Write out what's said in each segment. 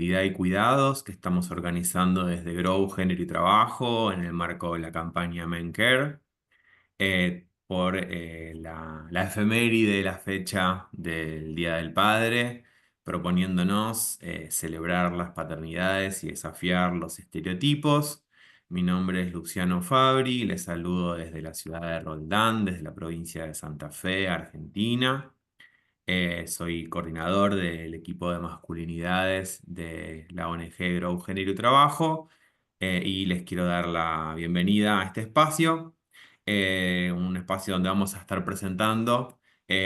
actividad y cuidados que estamos organizando desde Grow, Género y Trabajo en el marco de la campaña Men Care, por la efeméride de la fecha del Día del Padre, proponiéndonos celebrar las paternidades y desafiar los estereotipos. Mi nombre es Luciano Fabri, les saludo desde la ciudad de Roldán, desde la provincia de Santa Fe, Argentina. Soy coordinador del equipo de masculinidades de la ONG Grow Género y Trabajo, y les quiero dar la bienvenida a este espacio, un espacio donde vamos a estar presentando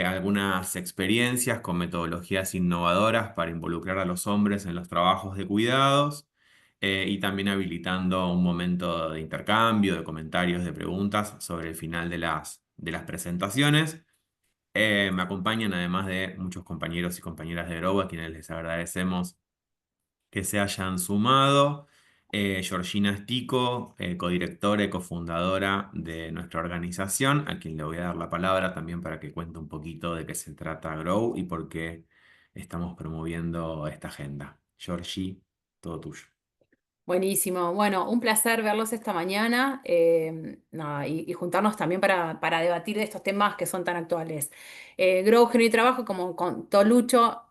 algunas experiencias con metodologías innovadoras para involucrar a los hombres en los trabajos de cuidados, y también habilitando un momento de intercambio, de comentarios, de preguntas sobre el final de las presentaciones. Me acompañan además de muchos compañeros y compañeras de Grow, a quienes les agradecemos que se hayan sumado. Georgina Stico, codirectora y cofundadora de nuestra organización, a quien le voy a dar la palabra también para que cuente un poquito de qué se trata Grow y por qué estamos promoviendo esta agenda. Georgie, todo tuyo. Buenísimo. Bueno, un placer verlos esta mañana, nada, y juntarnos también para debatir de estos temas que son tan actuales. Grow, Género y Trabajo, como contó Lucho,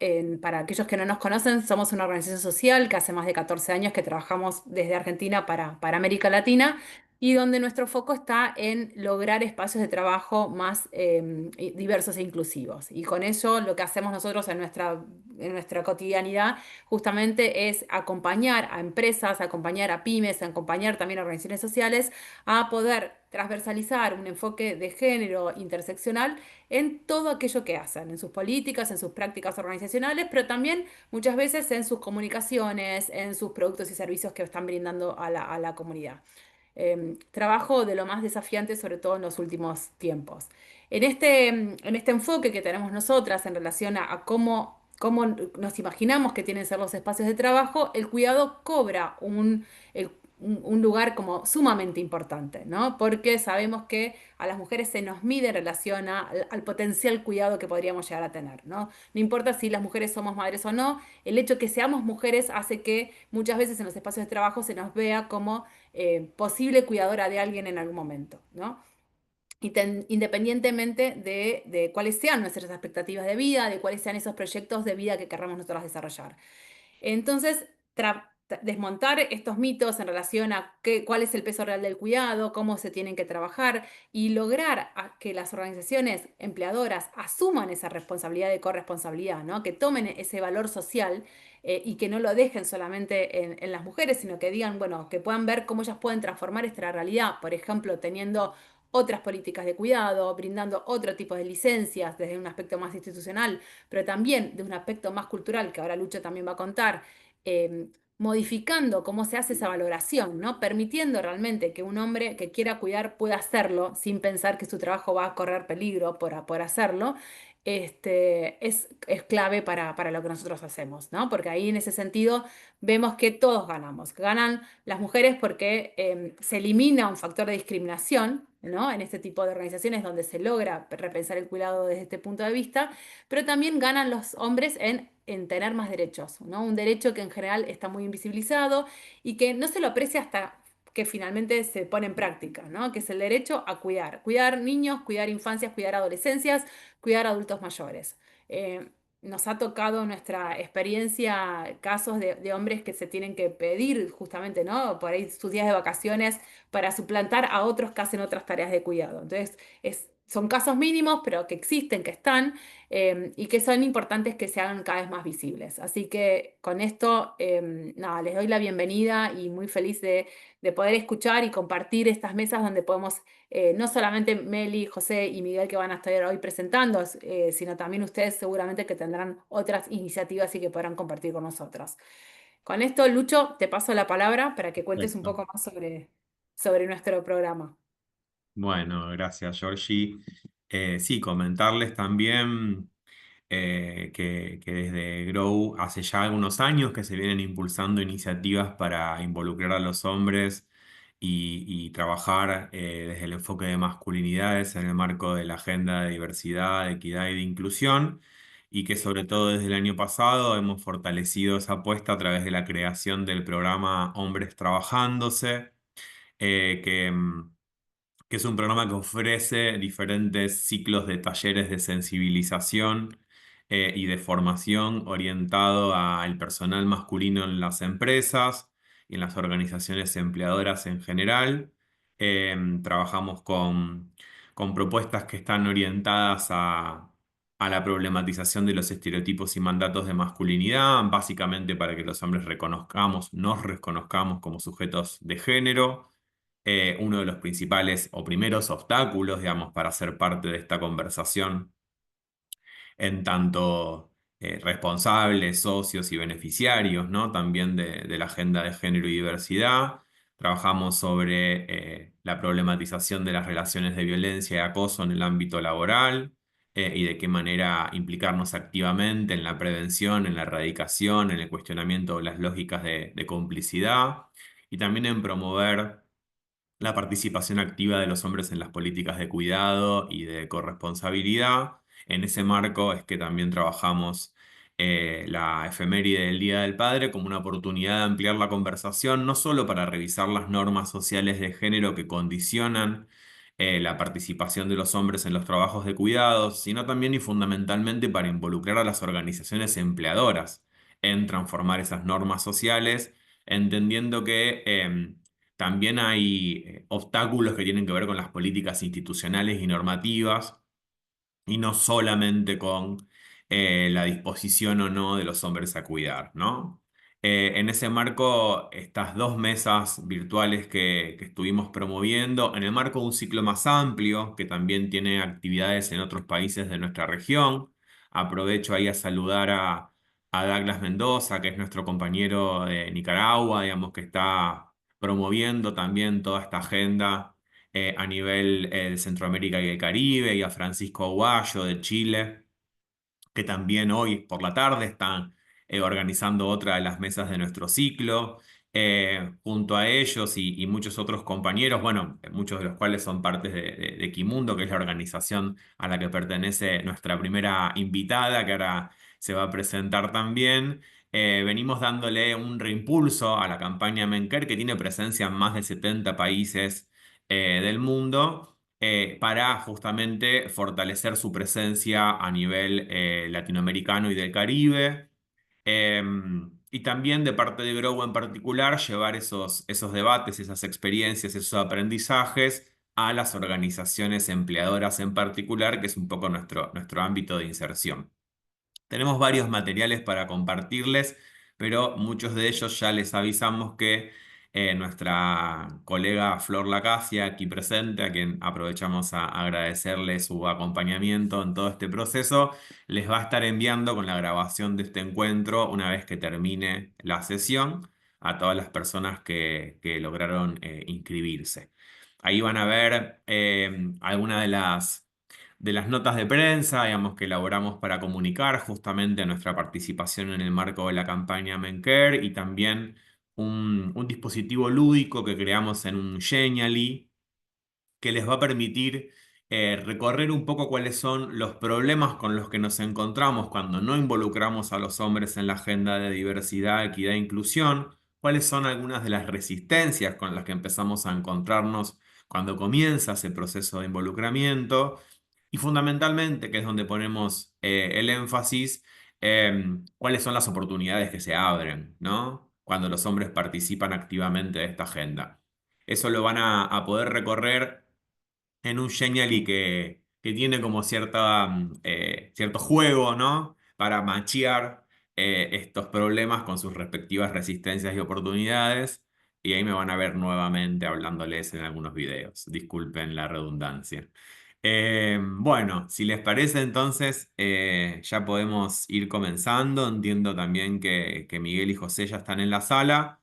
para aquellos que no nos conocen, somos una organización social que hace más de 14 años que trabajamos desde Argentina para América Latina y donde nuestro foco está en lograr espacios de trabajo más diversos e inclusivos. Y con ello lo que hacemos nosotros en nuestra cotidianidad justamente es acompañar a empresas, acompañar a pymes, acompañar también a organizaciones sociales a poder transversalizar un enfoque de género interseccional en todo aquello que hacen, en sus políticas, en sus prácticas organizacionales, pero también muchas veces en sus comunicaciones, en sus productos y servicios que están brindando a la comunidad. Trabajo de lo más desafiante, sobre todo en los últimos tiempos. En este enfoque que tenemos nosotras en relación a cómo nos imaginamos que tienen que ser los espacios de trabajo, el cuidado cobra un lugar como sumamente importante, ¿no? Porque sabemos que a las mujeres se nos mide en relación al potencial cuidado que podríamos llegar a tener, ¿no? No importa si las mujeres somos madres o no, el hecho que seamos mujeres hace que muchas veces en los espacios de trabajo se nos vea como posible cuidadora de alguien en algún momento, ¿no? Independientemente de cuáles sean nuestras expectativas de vida, de cuáles sean esos proyectos de vida que querramos nosotros desarrollar. Entonces, desmontar estos mitos en relación a cuál es el peso real del cuidado, cómo se tienen que trabajar y lograr que las organizaciones empleadoras asuman esa responsabilidad de corresponsabilidad, ¿no? Que tomen ese valor social, y que no lo dejen solamente en las mujeres, sino que digan, bueno, que puedan ver cómo ellas pueden transformar esta realidad, por ejemplo, teniendo otras políticas de cuidado, brindando otro tipo de licencias desde un aspecto más institucional, pero también de un aspecto más cultural, que ahora Lucho también va a contar, modificando cómo se hace esa valoración, ¿no? Permitiendo realmente que un hombre que quiera cuidar pueda hacerlo sin pensar que su trabajo va a correr peligro por hacerlo. Es clave para lo que nosotros hacemos, ¿no? Porque ahí en ese sentido vemos que todos ganamos. Ganan las mujeres porque se elimina un factor de discriminación, ¿no? En este tipo de organizaciones donde se logra repensar el cuidado desde este punto de vista, pero también ganan los hombres en tener más derechos, ¿no? Un derecho que en general está muy invisibilizado y que no se lo aprecia hasta que finalmente se pone en práctica, ¿no? Que es el derecho a cuidar. Cuidar niños, cuidar infancias, cuidar adolescencias, cuidar adultos mayores. Nos ha tocado en nuestra experiencia casos de hombres que se tienen que pedir justamente, ¿no? Por ahí sus días de vacaciones para suplantar a otros que hacen otras tareas de cuidado. Entonces, son casos mínimos, pero que existen, que están, y que son importantes que se hagan cada vez más visibles. Así que con esto, nada, les doy la bienvenida y muy feliz de poder escuchar y compartir estas mesas donde podemos, no solamente Meli, José y Miguel que van a estar hoy presentando, sino también ustedes seguramente que tendrán otras iniciativas y que podrán compartir con nosotros. Con esto, Lucho, te paso la palabra para que cuentes un Perfecto. poco más sobre nuestro programa. Bueno, gracias, Georgie. Sí, comentarles también que desde Grow hace ya algunos años que se vienen impulsando iniciativas para involucrar a los hombres y trabajar desde el enfoque de masculinidades en el marco de la agenda de diversidad, equidad y de inclusión. y que sobre todo desde el año pasado hemos fortalecido esa apuesta a través de la creación del programa Hombres Trabajándose, eh, que, mm, que es un programa que ofrece diferentes ciclos de talleres de sensibilización y de formación orientado al personal masculino en las empresas y en las organizaciones empleadoras en general. Trabajamos con propuestas que están orientadas a la problematización de los estereotipos y mandatos de masculinidad, básicamente para que los hombres nos reconozcamos como sujetos de género. Uno de los principales o primeros obstáculos, digamos, para ser parte de esta conversación en tanto responsables, socios y beneficiarios, ¿no? También de la agenda de género y diversidad. Trabajamos sobre la problematización de las relaciones de violencia y acoso en el ámbito laboral y de qué manera implicarnos activamente en la prevención, en la erradicación, en el cuestionamiento de las lógicas de complicidad y también en promover la participación activa de los hombres en las políticas de cuidado y de corresponsabilidad. En ese marco es que también trabajamos la efeméride del Día del Padre como una oportunidad de ampliar la conversación, no solo para revisar las normas sociales de género que condicionan la participación de los hombres en los trabajos de cuidados, sino también y fundamentalmente para involucrar a las organizaciones empleadoras en transformar esas normas sociales, entendiendo que también hay obstáculos que tienen que ver con las políticas institucionales y normativas y no solamente con la disposición o no de los hombres a cuidar, ¿no? En ese marco, estas dos mesas virtuales que estuvimos promoviendo, en el marco de un ciclo más amplio, que también tiene actividades en otros países de nuestra región, aprovecho ahí a saludar a Douglas Mendoza, que es nuestro compañero de Nicaragua, digamos, que está promoviendo también toda esta agenda a nivel de Centroamérica y el Caribe, y a Francisco Aguayo de Chile, que también hoy por la tarde están organizando otra de las mesas de nuestro ciclo. Junto a ellos y muchos otros compañeros, bueno, muchos de los cuales son partes de Equimundo, que es la organización a la que pertenece nuestra primera invitada, que ahora se va a presentar también. Venimos dándole un reimpulso a la campaña Menker, que tiene presencia en más de 70 países del mundo para justamente fortalecer su presencia a nivel latinoamericano y del Caribe. Eh, y también de parte de Grow en particular, llevar esos debates, esas experiencias, esos aprendizajes a las organizaciones empleadoras en particular, que es un poco nuestro ámbito de inserción. Tenemos varios materiales para compartirles, pero muchos de ellos ya les avisamos que nuestra colega Flor Lacasia, aquí presente, a quien aprovechamos a agradecerle su acompañamiento en todo este proceso, les va a estar enviando con la grabación de este encuentro una vez que termine la sesión a todas las personas que lograron inscribirse. Ahí van a ver algunas de las notas de prensa, digamos, que elaboramos para comunicar justamente nuestra participación en el marco de la campaña Menker y también un dispositivo lúdico que creamos en un Genially que les va a permitir recorrer un poco cuáles son los problemas con los que nos encontramos cuando no involucramos a los hombres en la agenda de diversidad, equidad e inclusión, cuáles son algunas de las resistencias con las que empezamos a encontrarnos cuando comienza ese proceso de involucramiento y fundamentalmente, que es donde ponemos el énfasis, cuáles son las oportunidades que se abren, ¿no? Cuando los hombres participan activamente de esta agenda. Eso lo van a poder recorrer en un Genially que tiene como cierto juego, ¿no? Para machear estos problemas con sus respectivas resistencias y oportunidades. Y ahí me van a ver nuevamente hablándoles en algunos videos. Disculpen la redundancia. Bueno, si les parece, entonces ya podemos ir comenzando. Entiendo también que Miguel y José ya están en la sala.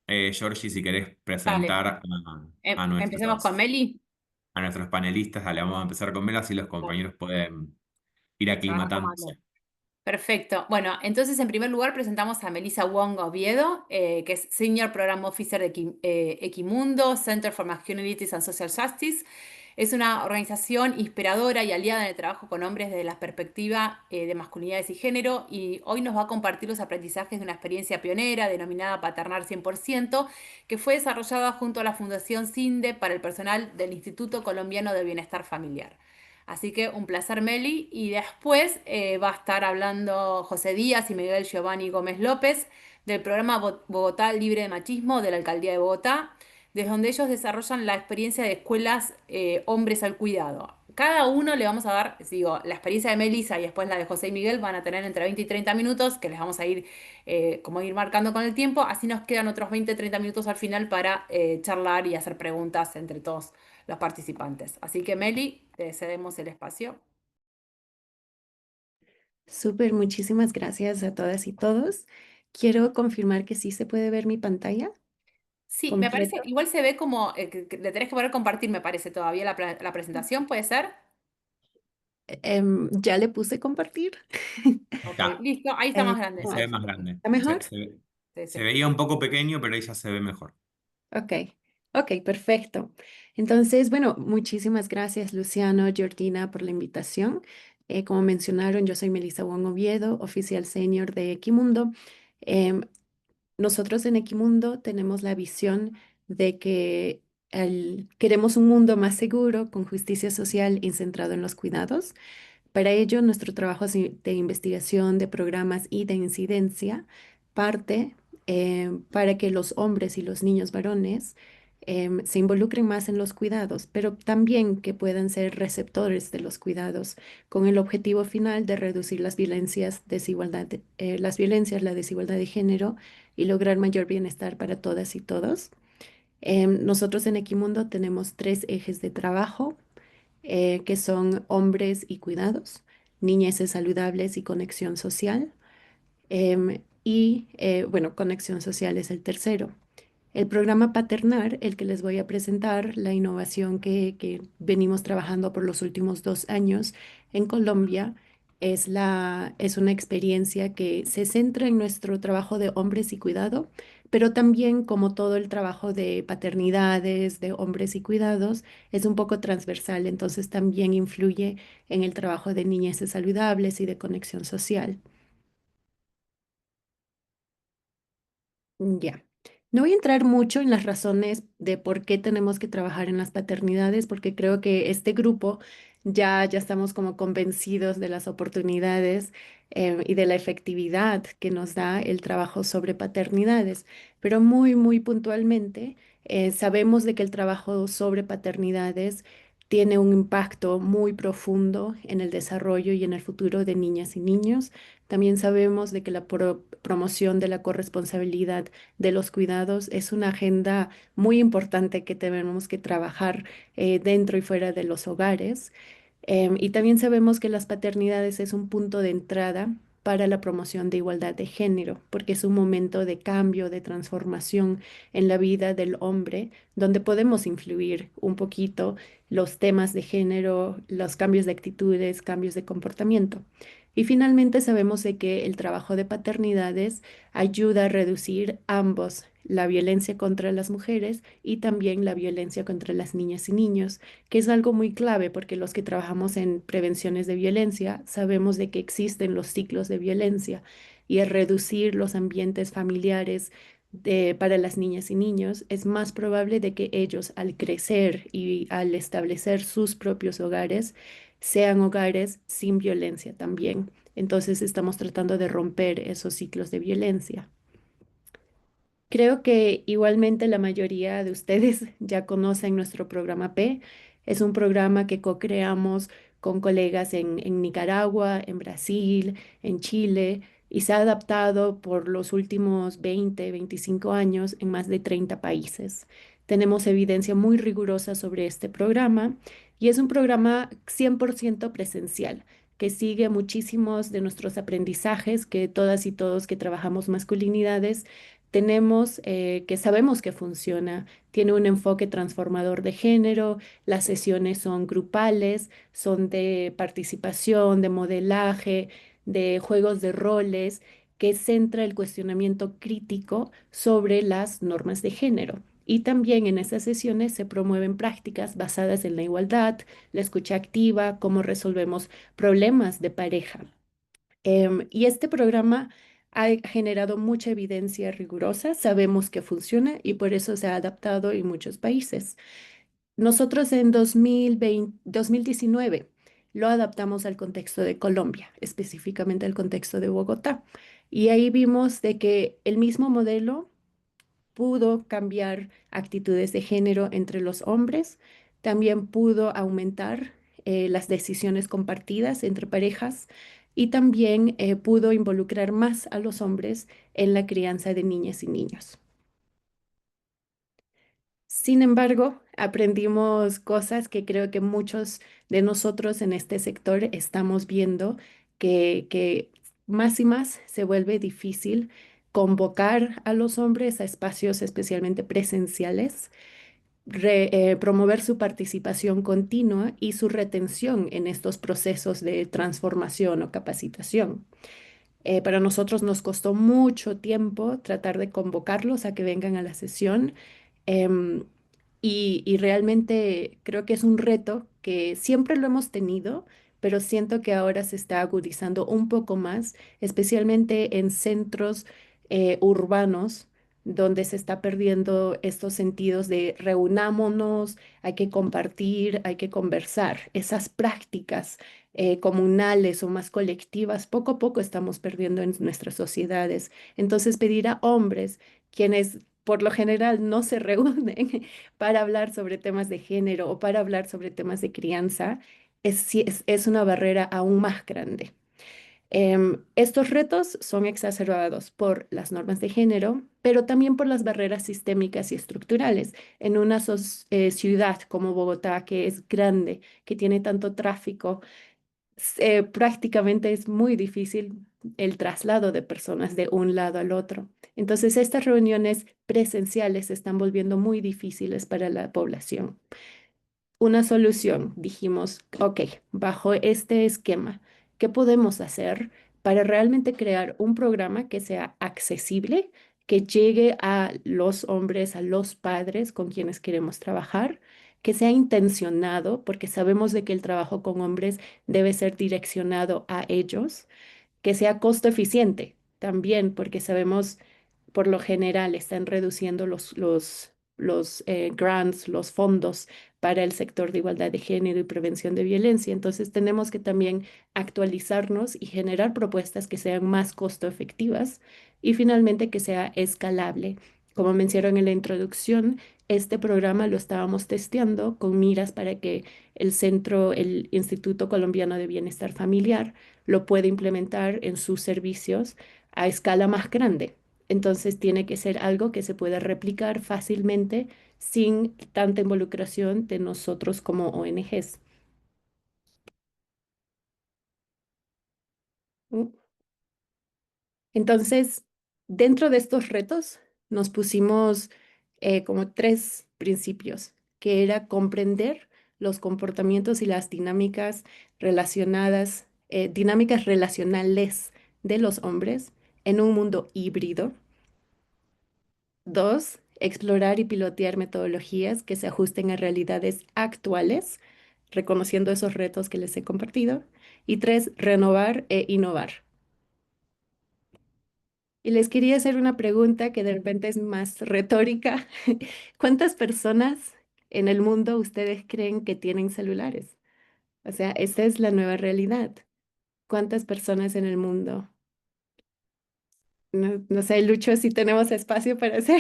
Georgie, si querés Dale, presentar a empecemos con nuestros Meli. a nuestros panelistas. Dale, vamos a empezar con Mela, así los Dale, compañeros pueden ir ya van acomodando. aclimatándose. Perfecto. Bueno, entonces en primer lugar presentamos a Melissa Wong Oviedo, que es Senior Program Officer de Equimundo, Center for Masculinities and Social Justice. Es una organización inspiradora y aliada en el trabajo con hombres desde la perspectiva de masculinidades y género, y hoy nos va a compartir los aprendizajes de una experiencia pionera denominada Paternar 100%, que fue desarrollada junto a la Fundación CINDE para el personal del Instituto Colombiano de Bienestar Familiar. Así que un placer, Meli. Y después va a estar hablando José Díaz y Miguel Giovanni Gómez López del programa Bogotá Libre de Machismo de la Alcaldía de Bogotá, desde donde ellos desarrollan la experiencia de escuelas hombres al cuidado. Cada uno le vamos a dar, digo, la experiencia de Melissa y después la de José y Miguel van a tener entre 20 y 30 minutos, que les vamos a ir, como ir marcando con el tiempo. Así nos quedan otros 20, 30 minutos al final para charlar y hacer preguntas entre todos los participantes. Así que Meli, te cedemos el espacio. Súper, muchísimas gracias a todas y todos. Quiero confirmar que sí se puede ver mi pantalla Sí, me parece, completa. igual se ve como que le tenés que poder compartir, me parece todavía la presentación, ¿puede ser? Ya le puse compartir. Ok, Ya, listo, ahí está Eh, más grande, se sí. ve más grande. ¿Está mejor? Sí, Se sí. veía un poco pequeño, pero ahí ya se ve mejor. Ok, ok, perfecto. Entonces, bueno, muchísimas gracias, Luciano, Georgina, por la invitación. Como mencionaron, yo soy Melissa Wong Oviedo, oficial senior de Equimundo. Em, Nosotros en Equimundo tenemos la visión de que queremos un mundo más seguro, con justicia social y centrado en los cuidados. Para ello, nuestro trabajo de investigación, de programas y de incidencia parte para que los hombres y los niños varones se involucren más en los cuidados, pero también que puedan ser receptores de los cuidados, con el objetivo final de reducir las violencias, las violencias, la desigualdad de género y lograr mayor bienestar para todas y todos. Nosotros en Equimundo tenemos tres ejes de trabajo que son hombres y cuidados, niñeces saludables y conexión social. Bueno, conexión social es el tercero. El programa Paternar, el que les voy a presentar, la innovación que venimos trabajando por los últimos 2 años en Colombia, es una experiencia que se centra en nuestro trabajo de hombres y cuidado, pero también como todo el trabajo de paternidades, de hombres y cuidados, es un poco transversal, entonces también influye en el trabajo de niñeces saludables y de conexión social. Ya. No voy a entrar mucho en las razones de por qué tenemos que trabajar en las paternidades, porque creo que este grupo ya estamos como convencidos de las oportunidades y de la efectividad que nos da el trabajo sobre paternidades. Pero muy puntualmente, sabemos de que el trabajo sobre paternidades tiene un impacto muy profundo en el desarrollo y en el futuro de niñas y niños. También sabemos de que la promoción de la corresponsabilidad de los cuidados es una agenda muy importante que tenemos que trabajar dentro y fuera de los hogares. Y también sabemos que las paternidades es un punto de entrada para la promoción de igualdad de género, porque es un momento de cambio, de transformación en la vida del hombre, donde podemos influir un poquito los temas de género, los cambios de actitudes, cambios de comportamiento. Y finalmente sabemos de que el trabajo de paternidades ayuda a reducir ambos, la violencia contra las mujeres y también la violencia contra las niñas y niños, que es algo muy clave porque los que trabajamos en prevenciones de violencia sabemos de que existen los ciclos de violencia y el reducir los ambientes familiares para las niñas y niños es más probable de que ellos al crecer y al establecer sus propios hogares sean hogares sin violencia también. Entonces estamos tratando de romper esos ciclos de violencia. Creo que igualmente la mayoría de ustedes ya conocen nuestro programa P. Es un programa que co-creamos con colegas en Nicaragua, en Brasil, en Chile y se ha adaptado por los últimos 20, 25 años en más de 30 países. Tenemos evidencia muy rigurosa sobre este programa y es un programa 100% presencial que sigue muchísimos de nuestros aprendizajes que todas y todos que trabajamos masculinidades tenemos, que sabemos que funciona. Tiene un enfoque transformador de género, las sesiones son grupales, son de participación, de modelaje, de juegos de roles, que centra el cuestionamiento crítico sobre las normas de género. Y también en esas sesiones se promueven prácticas basadas en la igualdad, la escucha activa, cómo resolvemos problemas de pareja. Y este programa ha generado mucha evidencia rigurosa, sabemos que funciona y por eso se ha adaptado en muchos países. Nosotros en 2019 lo adaptamos al contexto de Colombia, específicamente al contexto de Bogotá. Y ahí vimos de que el mismo modelo pudo cambiar actitudes de género entre los hombres, también pudo aumentar las decisiones compartidas entre parejas y también pudo involucrar más a los hombres en la crianza de niñas y niños. Sin embargo, aprendimos cosas que creo que muchos de nosotros en este sector estamos viendo que más y más se vuelve difícil convocar a los hombres a espacios especialmente presenciales, promover su participación continua y su retención en estos procesos de transformación o capacitación. Para nosotros nos costó mucho tiempo tratar de convocarlos a que vengan a la sesión. Em, y realmente creo que es un reto que siempre lo hemos tenido, pero siento que ahora se está agudizando un poco más, especialmente en centros urbanos donde se está perdiendo estos sentidos de reunámonos, hay que compartir, hay que conversar. Esas prácticas comunales o más colectivas, poco a poco estamos perdiendo en nuestras sociedades. Entonces, pedir a hombres, quienes por lo general no se reúnen para hablar sobre temas de género o para hablar sobre temas de crianza, es una barrera aún más grande. Estos retos son exacerbados por las normas de género, pero también por las barreras sistémicas y estructurales. En una ciudad como Bogotá, que es grande, que tiene tanto tráfico, prácticamente es muy difícil el traslado de personas de un lado al otro. Entonces, estas reuniones presenciales se están volviendo muy difíciles para la población. Una solución, dijimos, ok, bajo este esquema, ¿qué podemos hacer para realmente crear un programa que sea accesible, que llegue a los hombres, a los padres con quienes queremos trabajar, que sea intencionado, porque sabemos de que el trabajo con hombres debe ser direccionado a ellos, que sea costo eficiente también, porque sabemos por lo general están reduciendo los grants, los fondos para el sector de igualdad de género y prevención de violencia. Entonces tenemos que también actualizarnos y generar propuestas que sean más costo efectivas y finalmente que sea escalable. Como mencionaron en la introducción, este programa lo estábamos testeando con miras para que el Instituto Colombiano de Bienestar Familiar, lo puede implementar en sus servicios a escala más grande. Entonces tiene que ser algo que se pueda replicar fácilmente sin tanta involucración de nosotros como ONGs. Mm. Entonces, dentro de estos retos, nos pusimos como tres principios, que era comprender los comportamientos y las dinámicas relacionadas, dinámicas relacionales de los hombres en un mundo híbrido. Dos, explorar y pilotear metodologías que se ajusten a realidades actuales, reconociendo esos retos que les he compartido. Y tres, renovar e innovar. Y les quería hacer una pregunta que de repente es más retórica. ¿Cuántas personas en el mundo ustedes creen que tienen celulares? O sea, esta es la nueva realidad. ¿Cuántas personas en el mundo? No, no sé, Lucho, si tenemos espacio para hacer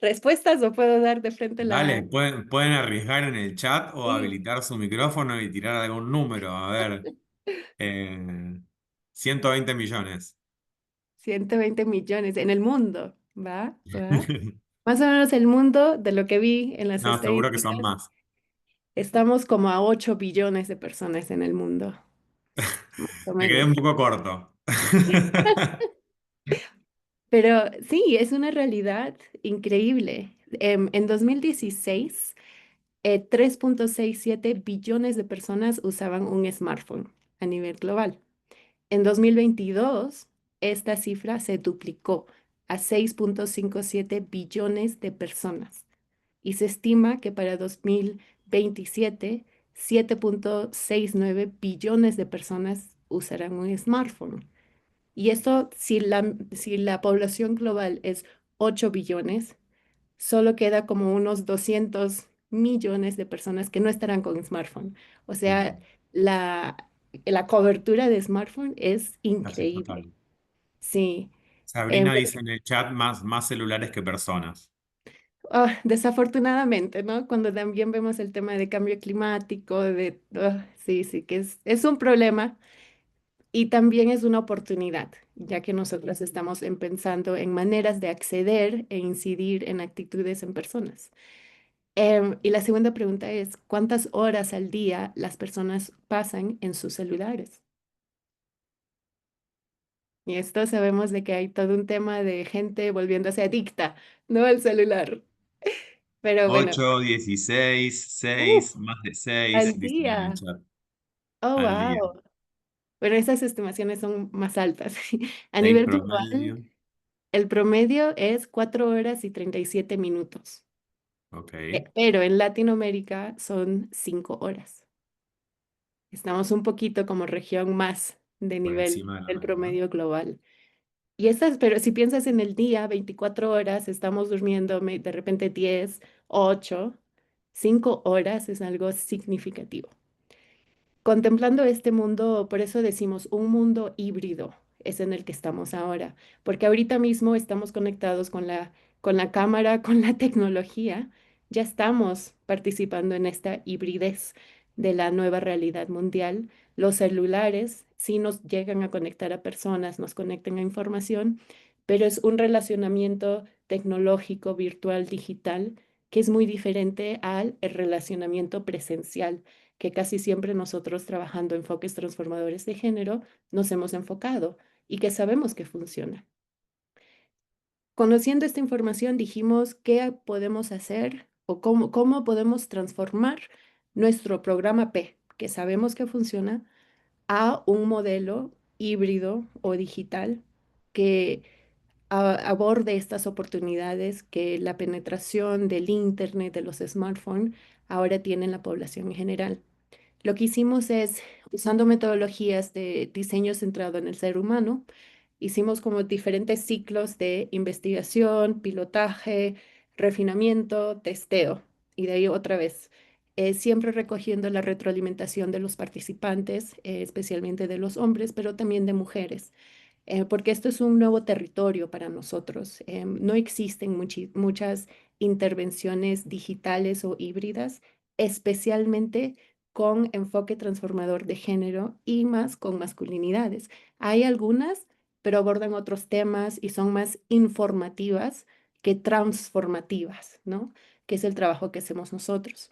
respuestas o puedo dar de frente Dale, la... pueden arriesgar en el chat o Sí. habilitar su micrófono y tirar algún número. A ver, eh, 120 millones. 120 millones en el mundo, ¿va? ¿Va? Más o menos el mundo, de lo que vi en las No, seguro que son estadísticas, más. estamos como a 8 billones de personas en el mundo, más o Me quedé menos. un poco corto. Pero sí, es una realidad increíble. En 2016, 3,67 billones de personas usaban un smartphone a nivel global. En 2022, esta cifra se duplicó a 6,57 billones de personas. y se estima que para 2027, 7,69 billones de personas usarán un smartphone. Y esto, si la población global es 8 billones, solo queda como unos 200 millones de personas que no estarán con smartphone. O sea, Ujú. la, la cobertura de smartphone es Casi increíble. total. Sí. Sabrina Pero, dice en el chat más celulares que personas. desafortunadamente, ¿no? Cuando también vemos el tema de cambio climático, sí, sí, que es un problema y también es una oportunidad, ya que nosotros estamos pensando en maneras de acceder e incidir en actitudes en personas. Y la segunda pregunta es, ¿cuántas horas al día las personas pasan en sus celulares? Y esto sabemos de que hay todo un tema de gente volviéndose adicta, ¿no? Al celular. Pero bueno, 8, 16, ¡uf! 6, más de 6, Al dicen en el día. chat, Oh, al día. wow. Bueno, esas estimaciones son más altas. A 6 nivel global, promedio. el promedio es 4 horas y 37 minutos. Ok, Pero en Latinoamérica son 5 horas. Estamos un poquito como región más de por nivel encima de la del media. promedio global. Pero si piensas en el día, 24 horas, estamos durmiendo de repente 10, 8, 5 horas es algo significativo. Contemplando este mundo, por eso decimos un mundo híbrido es en el que estamos ahora, porque ahorita mismo estamos conectados con la cámara, con la tecnología, ya estamos participando en esta hibridez de la nueva realidad mundial. Los celulares sí nos llegan a conectar a personas, nos conectan a información, pero es un relacionamiento tecnológico, virtual, digital, que es muy diferente al el relacionamiento presencial que casi siempre nosotros trabajando enfoques transformadores de género nos hemos enfocado y que sabemos que funciona. Conociendo esta información dijimos qué podemos hacer o cómo podemos transformar nuestro programa P, que sabemos que funciona, a un modelo híbrido o digital que aborde estas oportunidades que la penetración del Internet, de los smartphones, ahora tiene en la población en general. Lo que hicimos es, usando metodologías de diseño centrado en el ser humano, hicimos como diferentes ciclos de investigación, pilotaje, refinamiento, testeo. Y de ahí otra vez, siempre recogiendo la retroalimentación de los participantes, especialmente de los hombres, pero también de mujeres porque esto es un nuevo territorio para nosotros. No existen muchas intervenciones digitales o híbridas, especialmente con enfoque transformador de género y más con masculinidades. Hay algunas, pero abordan otros temas y son más informativas que transformativas, ¿no? Que es el trabajo que hacemos nosotros.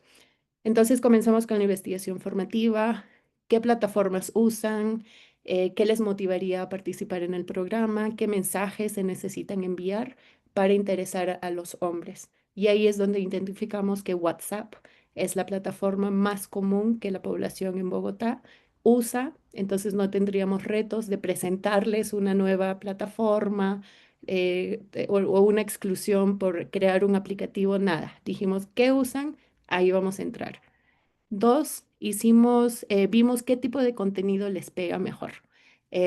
Entonces comenzamos con la investigación formativa, qué plataformas usan, qué les motivaría a participar en el programa, qué mensajes se necesitan enviar para interesar a los hombres. Y ahí es donde identificamos que WhatsApp es la plataforma más común que la población en Bogotá usa, entonces no tendríamos retos de presentarles una nueva plataforma o una exclusión por crear un aplicativo, nada. Dijimos, ¿qué usan? Ahí vamos a entrar. Dos, vimos qué tipo de contenido les pega mejor.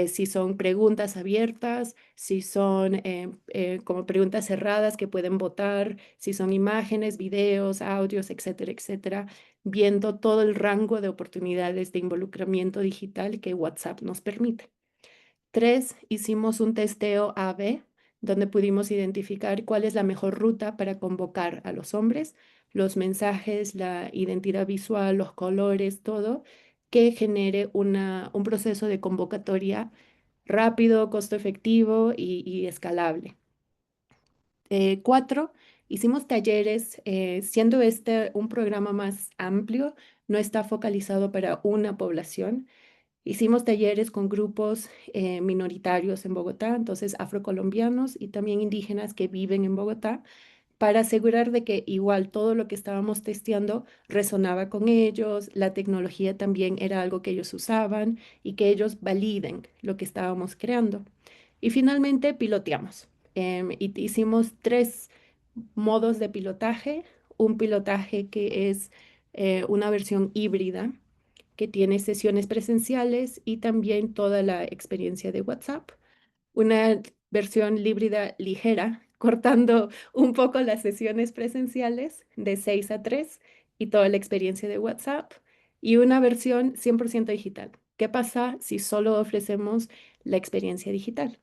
Si son preguntas abiertas, si son como preguntas cerradas que pueden votar, si son imágenes, videos, audios, etcétera, etcétera, viendo todo el rango de oportunidades de involucramiento digital que WhatsApp nos permite. Tres, hicimos un testeo A/B, donde pudimos identificar cuál es la mejor ruta para convocar a los hombres, los mensajes, la identidad visual, los colores, todo, que genere un proceso de convocatoria rápido, costo efectivo y escalable. Cuatro, hicimos talleres, siendo este un programa más amplio, no está focalizado para una población. Hicimos talleres con grupos minoritarios en Bogotá, entonces afrocolombianos y también indígenas que viven en Bogotá, para asegurar de que igual todo lo que estábamos testeando resonaba con ellos, la tecnología también era algo que ellos usaban y que ellos validen lo que estábamos creando. Y finalmente piloteamos. Y hicimos tres modos de pilotaje. un pilotaje que es una versión híbrida que tiene sesiones presenciales y también toda la experiencia de WhatsApp. Una versión híbrida ligera, cortando un poco las sesiones presenciales de 6 a 3 y toda la experiencia de WhatsApp. Y una versión 100% digital. ¿Qué pasa si solo ofrecemos la experiencia digital?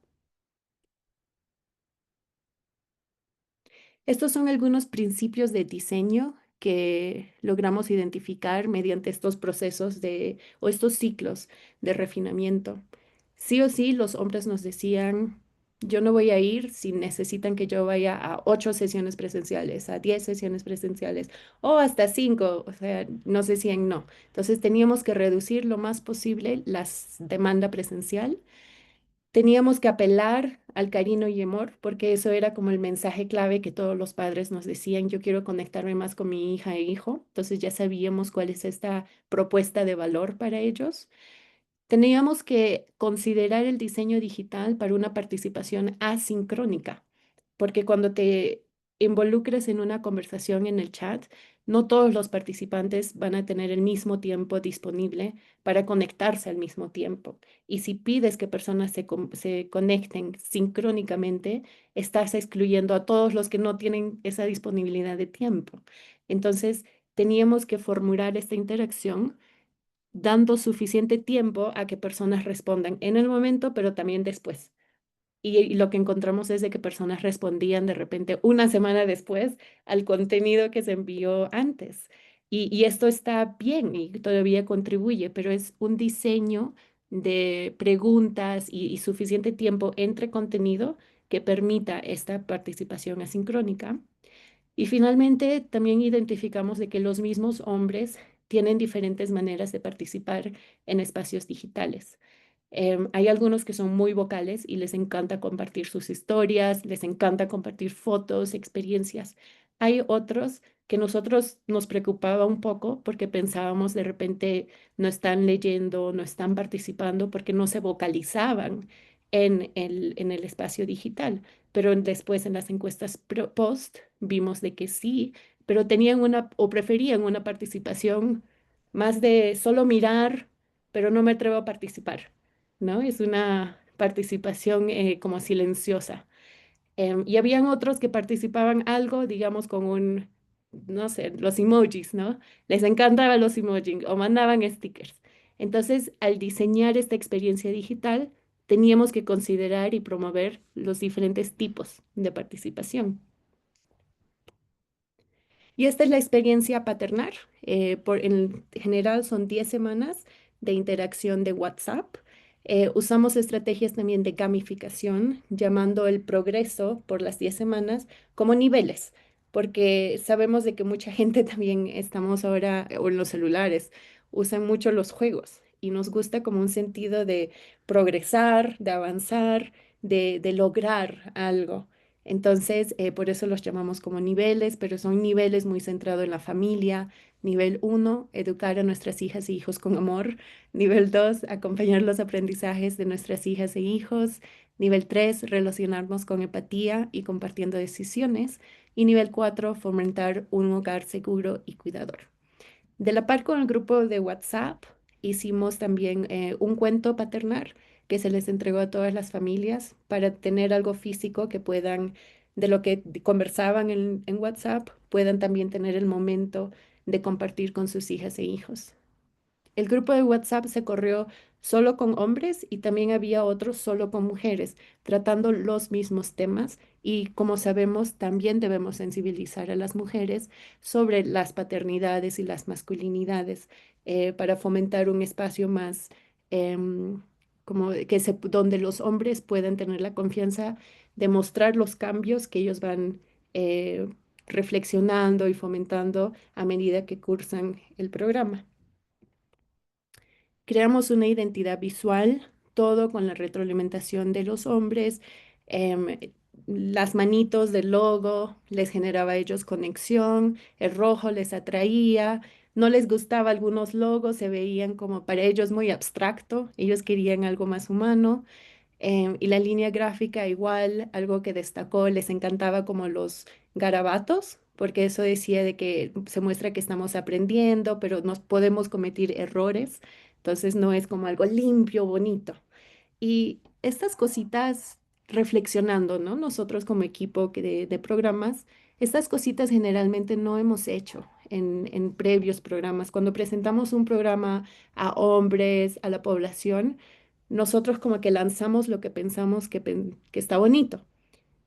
Estos son algunos principios de diseño que logramos identificar mediante estos procesos o estos ciclos de refinamiento. Sí o sí, los hombres nos decían, yo no voy a ir si necesitan que yo vaya a 8 sesiones presenciales, a 10 sesiones presenciales o hasta 5, o sea, nos decían no. Entonces teníamos que reducir lo más posible la demanda presencial. Teníamos que apelar al cariño y amor, porque eso era como el mensaje clave que todos los padres nos decían, yo quiero conectarme más con mi hija e hijo. Entonces ya sabíamos cuál es esta propuesta de valor para ellos. Teníamos que considerar el diseño digital para una participación asincrónica, porque cuando te involucres en una conversación en el chat, no todos los participantes van a tener el mismo tiempo disponible para conectarse al mismo tiempo. Y si pides que personas se conecten sincrónicamente, estás excluyendo a todos los que no tienen esa disponibilidad de tiempo. Entonces, teníamos que formular esta interacción dando suficiente tiempo a que personas respondan en el momento, pero también después. Y lo que encontramos es de que personas respondían de repente una semana después al contenido que se envió antes. Y esto está bien y todavía contribuye, pero es un diseño de preguntas y suficiente tiempo entre contenido que permita esta participación asincrónica. Y finalmente, también identificamos de que los mismos hombres tienen diferentes maneras de participar en espacios digitales. Hay algunos que son muy vocales y les encanta compartir sus historias, les encanta compartir fotos, experiencias. Hay otros que nosotros nos preocupaba un poco porque pensábamos de repente no están leyendo, no están participando porque no se vocalizaban en el espacio digital. Pero después en las encuestas post vimos de que sí, pero tenían una o preferían una participación más de solo mirar, pero no me atrevo a participar, ¿no? Es una participación como silenciosa. Y habían otros que participaban algo, digamos, con no sé, los emojis, ¿no? Les encantaban los emojis o mandaban stickers. Entonces, al diseñar esta experiencia digital, teníamos que considerar y promover los diferentes tipos de participación. Y esta es la experiencia paternar. En general son 10 semanas de interacción de WhatsApp. Usamos estrategias también de gamificación, llamando el progreso por las 10 semanas como niveles, porque sabemos de que mucha gente también estamos ahora, o en los celulares, usan mucho los juegos y nos gusta como un sentido de progresar, de avanzar, de lograr algo. Entonces, por eso los llamamos como niveles, pero son niveles muy centrados en la familia. Nivel 1, educar a nuestras hijas e hijos con amor. Nivel 2, acompañar los aprendizajes de nuestras hijas e hijos. Nivel 3, relacionarnos con empatía y compartiendo decisiones. Y nivel 4, fomentar un hogar seguro y cuidador. De la par con el grupo de WhatsApp, hicimos también un cuento paternal que se les entregó a todas las familias para tener algo físico que puedan, de lo que conversaban en WhatsApp, puedan también tener el momento de compartir con sus hijas e hijos. El grupo de WhatsApp se corrió solo con hombres y también había otros solo con mujeres, tratando los mismos temas y como sabemos, también debemos sensibilizar a las mujeres sobre las paternidades y las masculinidades para fomentar un espacio más como donde los hombres puedan tener la confianza de mostrar los cambios que ellos van eh, reflexionando y fomentando a medida que cursan el programa. Creamos una identidad visual, todo con la retroalimentación de los hombres. em, las manitos del logo les generaba a ellos conexión, el rojo les atraía, no les gustaba algunos logos, se veían como para ellos muy abstracto, ellos querían algo más humano. Y la línea gráfica igual, algo que destacó, les encantaba como los garabatos, porque eso decía de que se muestra que estamos aprendiendo, pero nos podemos cometer errores, entonces no es como algo limpio, bonito. Y estas cositas, reflexionando, ¿no? Nosotros como equipo de programas, estas cositas generalmente no hemos hecho en previos programas. Cuando presentamos un programa a hombres, a la población, nosotros como que lanzamos lo que pensamos que está bonito,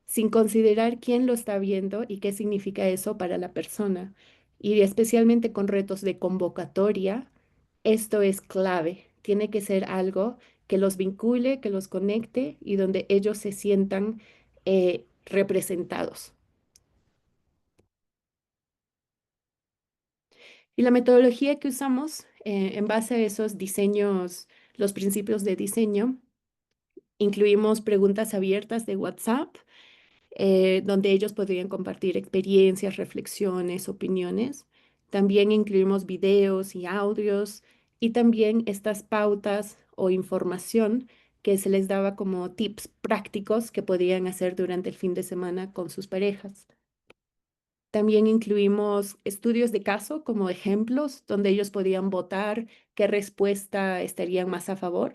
sin considerar quién lo está viendo y qué significa eso para la persona. Y especialmente con retos de convocatoria, esto es clave. Tiene que ser algo que los vincule, que los conecte y donde ellos se sientan representados. Y la metodología que usamos en base a esos diseños, los principios de diseño, incluimos preguntas abiertas de WhatsApp donde ellos podrían compartir experiencias, reflexiones, opiniones. También incluimos videos y audios y también estas pautas o información que se les daba como tips prácticos que podían hacer durante el fin de semana con sus parejas. También incluimos estudios de caso como ejemplos donde ellos podían votar qué respuesta estarían más a favor,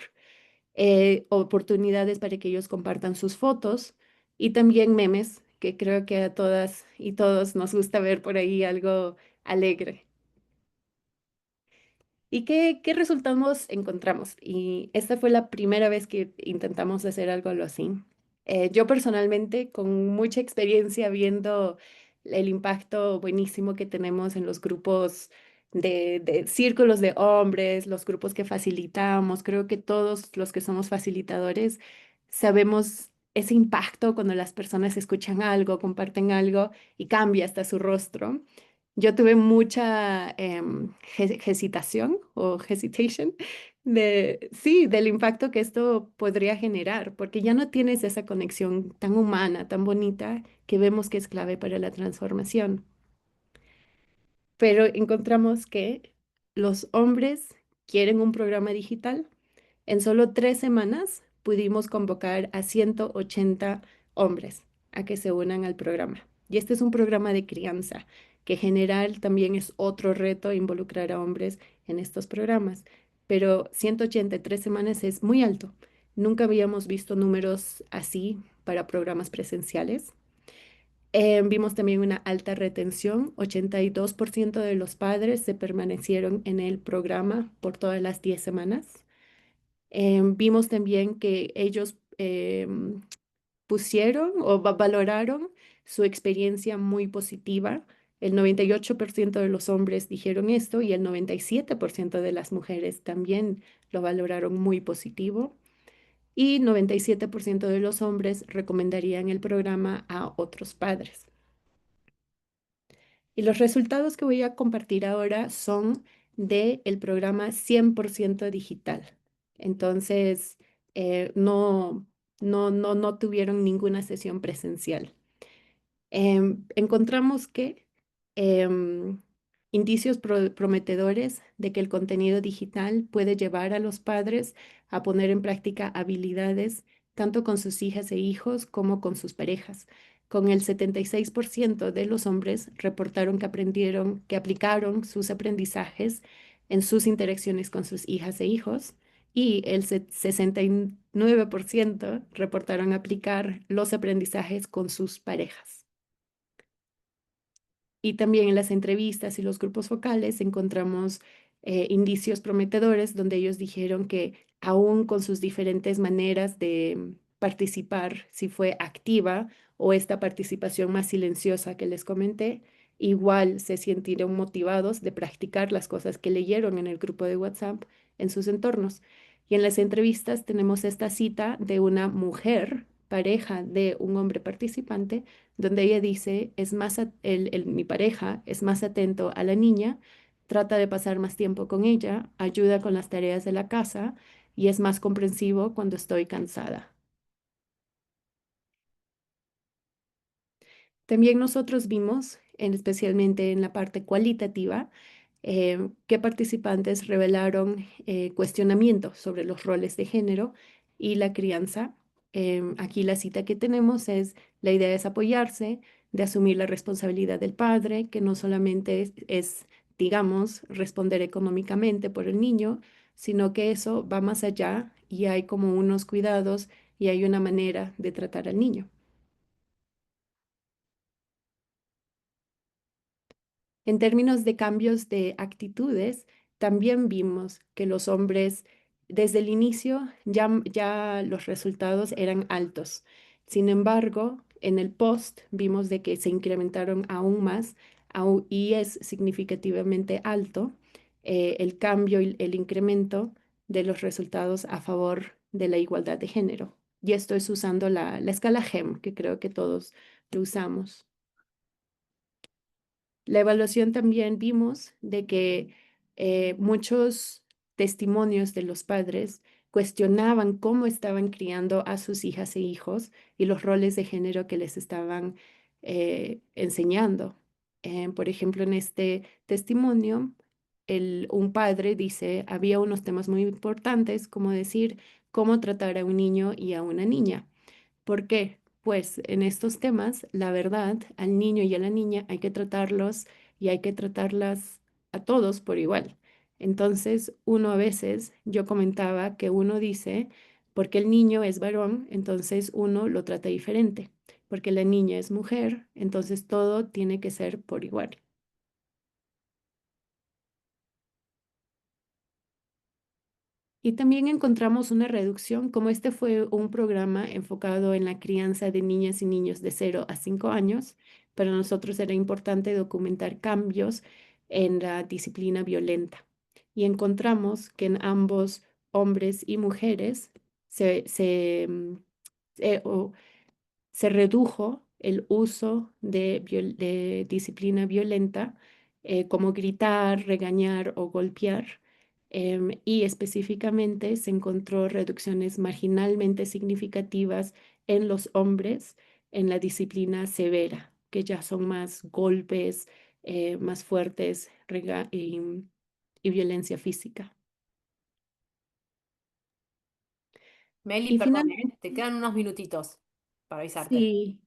oportunidades para que ellos compartan sus fotos y también memes, que creo que a todas y todos nos gusta ver por ahí algo alegre. ¿Y qué resultados encontramos? Y esta fue la primera vez que intentamos hacer algo así. Yo personalmente, con mucha experiencia viendo el impacto buenísimo que tenemos en los grupos de círculos de hombres, los grupos que facilitamos, creo que todos los que somos facilitadores sabemos ese impacto cuando las personas escuchan algo, comparten algo y cambia hasta su rostro. Yo tuve mucha hesitación o hesitation sí, del impacto que esto podría generar, porque ya no tienes esa conexión tan humana, tan bonita, que vemos que es clave para la transformación. Pero encontramos que los hombres quieren un programa digital. En solo 3 semanas pudimos convocar a 180 hombres a que se unan al programa. Y este es un programa de crianza, que en general también es otro reto involucrar a hombres en estos programas. Pero 183 semanas es muy alto. Nunca habíamos visto números así para programas presenciales. Vimos también una alta retención. 82% de los padres se permanecieron en el programa por todas las 10 semanas. Vimos también que ellos pusieron o valoraron su experiencia muy positiva. El 98% de los hombres dijeron esto y el 97% de las mujeres también lo valoraron muy positivo. Y 97% de los hombres recomendarían el programa a otros padres. Y los resultados que voy a compartir ahora son del programa 100% digital. Entonces, no, no tuvieron ninguna sesión presencial. Encontramos que em, indicios prometedores de que el contenido digital puede llevar a los padres a poner en práctica habilidades tanto con sus hijas e hijos como con sus parejas. Con el 76% de los hombres reportaron que aprendieron, que aplicaron sus aprendizajes en sus interacciones con sus hijas e hijos y el 69% reportaron aplicar los aprendizajes con sus parejas. Y también en las entrevistas y los grupos focales encontramos indicios prometedores donde ellos dijeron que aún con sus diferentes maneras de participar, si fue activa o esta participación más silenciosa que les comenté, igual se sintieron motivados de practicar las cosas que leyeron en el grupo de WhatsApp en sus entornos. Y en las entrevistas tenemos esta cita de una mujer, pareja de un hombre participante, donde ella dice, es más, mi pareja es más atento a la niña, trata de pasar más tiempo con ella, ayuda con las tareas de la casa y es más comprensivo cuando estoy cansada. También nosotros vimos, especialmente en la parte cualitativa, que participantes revelaron cuestionamientos sobre los roles de género y la crianza. Aquí la cita que tenemos es, la idea es apoyarse, de asumir la responsabilidad del padre, que no solamente digamos, responder económicamente por el niño, sino que eso va más allá y hay como unos cuidados y hay una manera de tratar al niño. En términos de cambios de actitudes, también vimos que los hombres desde el inicio ya los resultados eran altos. Sin embargo, en el post vimos de que se incrementaron aún más y es significativamente alto el cambio y el incremento de los resultados a favor de la igualdad de género. Y esto es usando la escala GEM, que creo que todos lo usamos. La evaluación también vimos de que muchos testimonios de los padres cuestionaban cómo estaban criando a sus hijas e hijos y los roles de género que les estaban enseñando. Por ejemplo, en este testimonio, un padre dice, había unos temas muy importantes, como decir cómo tratar a un niño y a una niña. ¿Por qué? Pues en estos temas, la verdad, al niño y a la niña hay que tratarlos y hay que tratarlas a todos por igual. Entonces, uno a veces, yo comentaba que uno dice, porque el niño es varón, entonces uno lo trata diferente. Porque la niña es mujer, entonces todo tiene que ser por igual. Y también encontramos una reducción, como este fue un programa enfocado en la crianza de niñas y niños de 0 a 5 años. Para nosotros era importante documentar cambios en la disciplina violenta. Y encontramos que en ambos hombres y mujeres o se redujo el uso de disciplina violenta, como gritar, regañar o golpear, y específicamente se encontró reducciones marginalmente significativas en los hombres en la disciplina severa, que ya son más golpes, más fuertes y violencia física. Meli, Y perdón, finalmente, te quedan unos minutitos para avisarte. sí,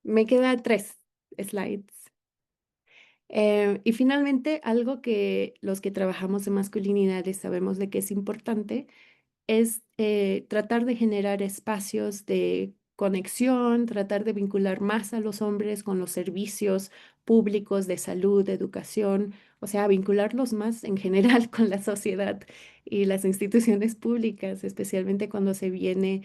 me queda 3 slides. Y finalmente, algo que los que trabajamos en masculinidades sabemos de que es importante es tratar de generar espacios de conexión, tratar de vincular más a los hombres con los servicios públicos de salud, de educación, o sea, vincularlos más en general con la sociedad y las instituciones públicas, especialmente cuando se viene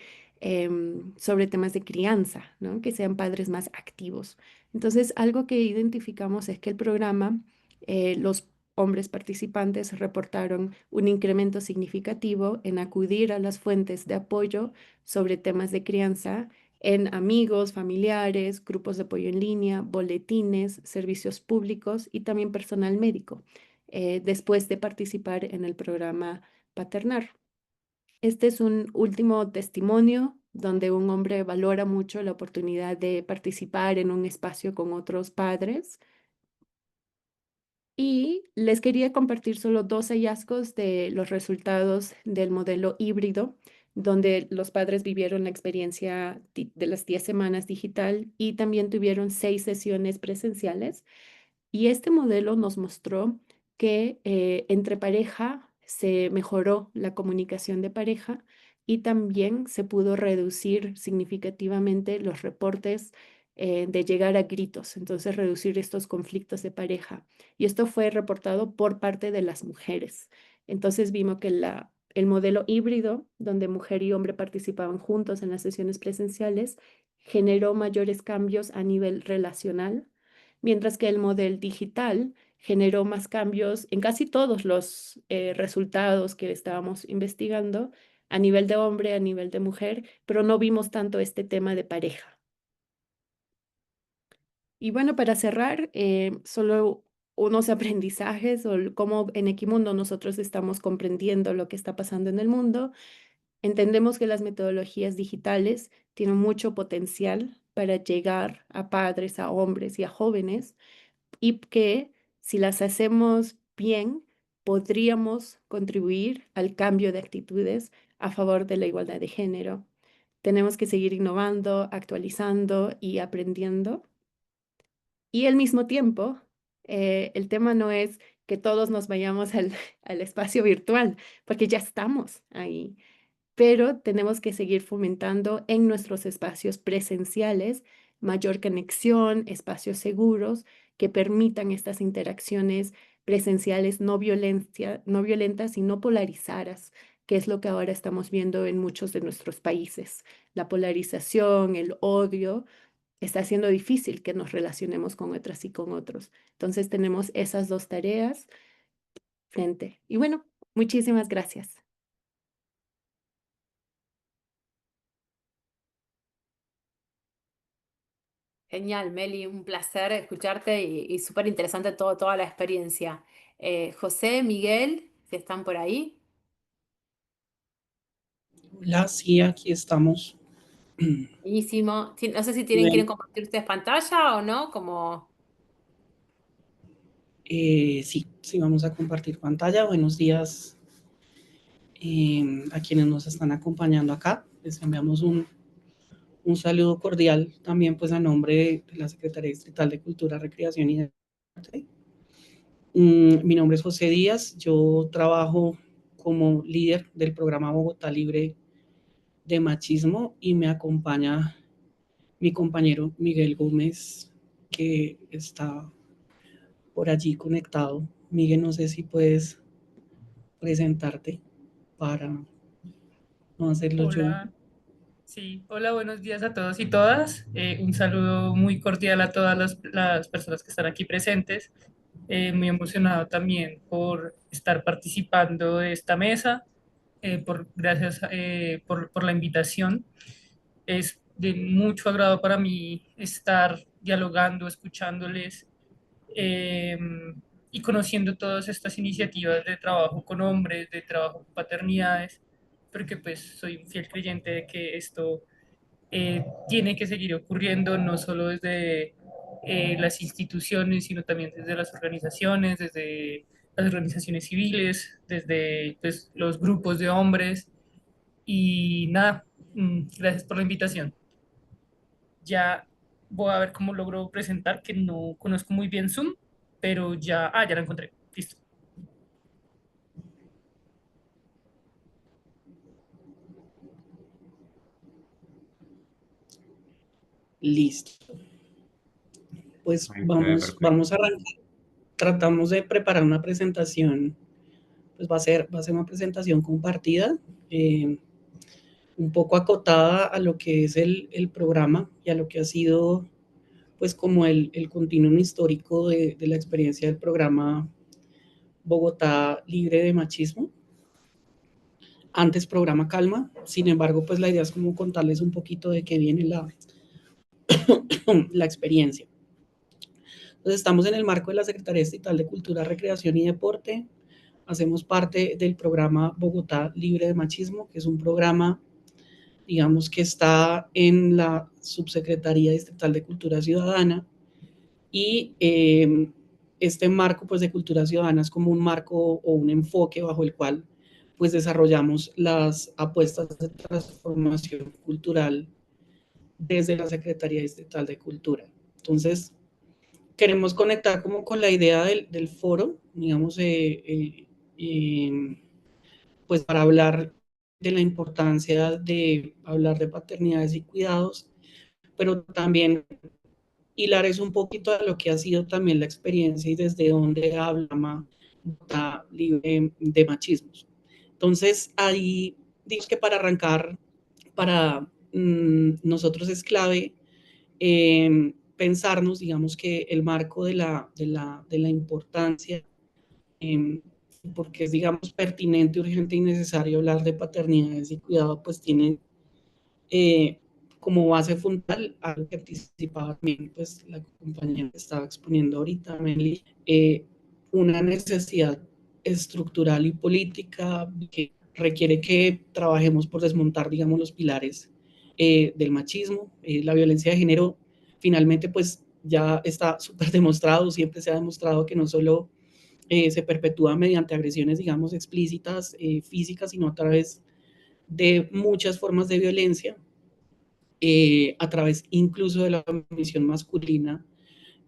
sobre temas de crianza, ¿no? Que sean padres más activos. Entonces, algo que identificamos es que el programa, los hombres participantes reportaron un incremento significativo en acudir a las fuentes de apoyo sobre temas de crianza en amigos, familiares, grupos de apoyo en línea, boletines, servicios públicos y también personal médico, después de participar en el programa Paternar. Este es un último testimonio donde un hombre valora mucho la oportunidad de participar en un espacio con otros padres y les quería compartir solo 2 hallazgos de los resultados del modelo híbrido, donde los padres vivieron la experiencia de las 10 semanas digital y también tuvieron 6 sesiones presenciales. Y este modelo nos mostró que entre pareja se mejoró la comunicación de pareja y también se pudo reducir significativamente los reportes de llegar a gritos, entonces reducir estos conflictos de pareja. Y esto fue reportado por parte de las mujeres. Entonces vimos que el modelo híbrido, donde mujer y hombre participaban juntos en las sesiones presenciales, generó mayores cambios a nivel relacional, mientras que el modelo digital generó más cambios en casi todos los resultados que estábamos investigando, a nivel de hombre, a nivel de mujer, pero no vimos tanto este tema de pareja. Y bueno, para cerrar, solo unos aprendizajes o cómo en Equimundo nosotros estamos comprendiendo lo que está pasando en el mundo. Entendemos que las metodologías digitales tienen mucho potencial para llegar a padres, a hombres y a jóvenes, y que si las hacemos bien, podríamos contribuir al cambio de actitudes a favor de la igualdad de género. Tenemos que seguir innovando, actualizando y aprendiendo. Y al mismo tiempo, el tema no es que todos nos vayamos al espacio virtual, porque ya estamos ahí, pero tenemos que seguir fomentando en nuestros espacios presenciales mayor conexión, espacios seguros que permitan estas interacciones presenciales no violentas y no polarizadas, que es lo que ahora estamos viendo en muchos de nuestros países. La polarización, el odio, está haciendo difícil que nos relacionemos con otras y con otros. Entonces tenemos esas dos tareas frente. Y bueno, muchísimas gracias. Genial, Meli, un placer escucharte y súper interesante toda la experiencia. José, Miguel, si están por ahí. Hola, sí, aquí estamos. Buenísimo. No sé si Bueno, quieren compartir ustedes pantalla o no, como sí, sí, vamos a compartir pantalla. Buenos días a quienes nos están acompañando acá. Les enviamos un saludo cordial también pues a nombre de la Secretaría Distrital de Cultura, Recreación y Deporte. Mi nombre es José Díaz, yo trabajo como líder del programa Bogotá Libre de Machismo y me acompaña mi compañero Miguel Gómez, que está por allí conectado. Miguel, no sé si puedes presentarte para no hacerlo yo. Hola, sí, hola, buenos días a todos y todas. Un saludo muy cordial a todas las personas que están aquí presentes. Muy emocionado también por estar participando de esta mesa. Gracias por la invitación. Es de mucho agrado para mí estar dialogando, escuchándoles eh, y conociendo todas estas iniciativas de trabajo con hombres, de trabajo con paternidades, porque pues soy un fiel creyente de que esto tiene que seguir ocurriendo no solo desde las instituciones, sino también desde las organizaciones, desde las organizaciones civiles, desde pues, los grupos de hombres. Y nada, gracias por la invitación. Ya voy a ver cómo logro presentar, que no conozco muy bien Zoom, pero ya lo encontré. Listo. Listo. Pues Ahí se ve perfecto. vamos a arrancar. Tratamos de preparar una presentación, pues va a ser una presentación compartida, eh, un poco acotada a lo que es el programa y a lo que ha sido pues como el continuum histórico de la experiencia del programa Bogotá Libre de Machismo. Antes programa Calma, sin embargo, pues la idea es como contarles un poquito de qué viene la experiencia. Entonces estamos en el marco de la Secretaría Estatal de Cultura, Recreación y Deporte. Hacemos parte del programa Bogotá Libre de Machismo, que es un programa, digamos, que está en la Subsecretaría Distrital de Cultura Ciudadana y este marco pues, de cultura ciudadana es como un marco o un enfoque bajo el cual pues, desarrollamos las apuestas de transformación cultural desde la Secretaría Distrital de Cultura. Entonces, queremos conectar como con la idea del foro, digamos, pues para hablar de la importancia de hablar de paternidades y cuidados, pero también hilar es un poquito de lo que ha sido también la experiencia y desde dónde habla Bogotá Libre de Machismos. Entonces, ahí digamos que para arrancar, para nosotros es clave pensarnos, digamos que el marco de la importancia, eh, porque es, digamos, pertinente, urgente y necesario hablar de paternidades y cuidado, pues tiene eh, como base fundamental algo que anticipaba también pues, la compañera que estaba exponiendo ahorita, Meli, una necesidad estructural y política que requiere que trabajemos por desmontar, digamos, los pilares del machismo, la violencia de género, finalmente pues ya está súper demostrado, siempre se ha demostrado que no solo se perpetúa mediante agresiones, digamos, explícitas, físicas, sino a través de muchas formas de violencia, a través incluso de la comisión masculina,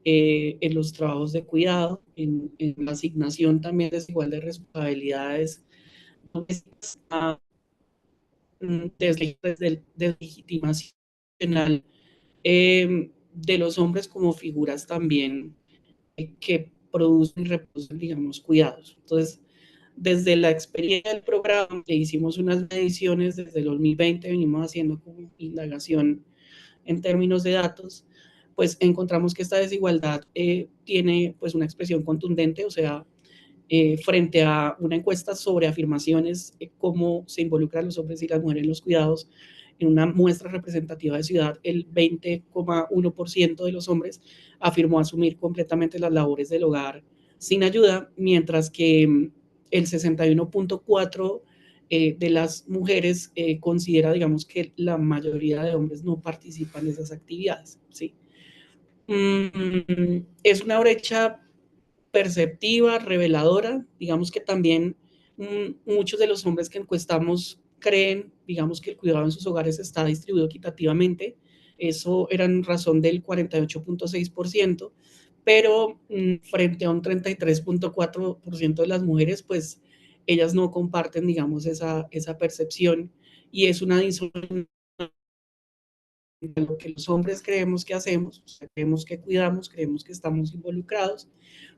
en los trabajos de cuidado, en la asignación también desigual de responsabilidades domésticas, deslegitimación de los hombres como figuras también que producen y reproducen, digamos, cuidados. Entonces, desde la experiencia del programa, que hicimos unas mediciones desde el 2020, venimos haciendo como indagación en términos de datos, pues encontramos que esta desigualdad tiene pues una expresión contundente, o sea, frente a una encuesta sobre afirmaciones, cómo se involucran los hombres y las mujeres en los cuidados, en una muestra representativa de ciudad, el 20,1% de los hombres afirmó asumir completamente las labores del hogar sin ayuda, mientras que el 61,4% de las mujeres considera, digamos, que la mayoría de hombres no participan en esas actividades, ¿sí? Es una brecha perceptiva, reveladora, digamos que también muchos de los hombres que encuestamos creen, digamos, que el cuidado en sus hogares está distribuido equitativamente, eso era en razón del 48,6%, pero frente a un 33,4% de las mujeres, pues ellas no comparten, digamos, esa percepción, y es una disonancia lo que los hombres creemos que hacemos, o sea, creemos que cuidamos, creemos que estamos involucrados,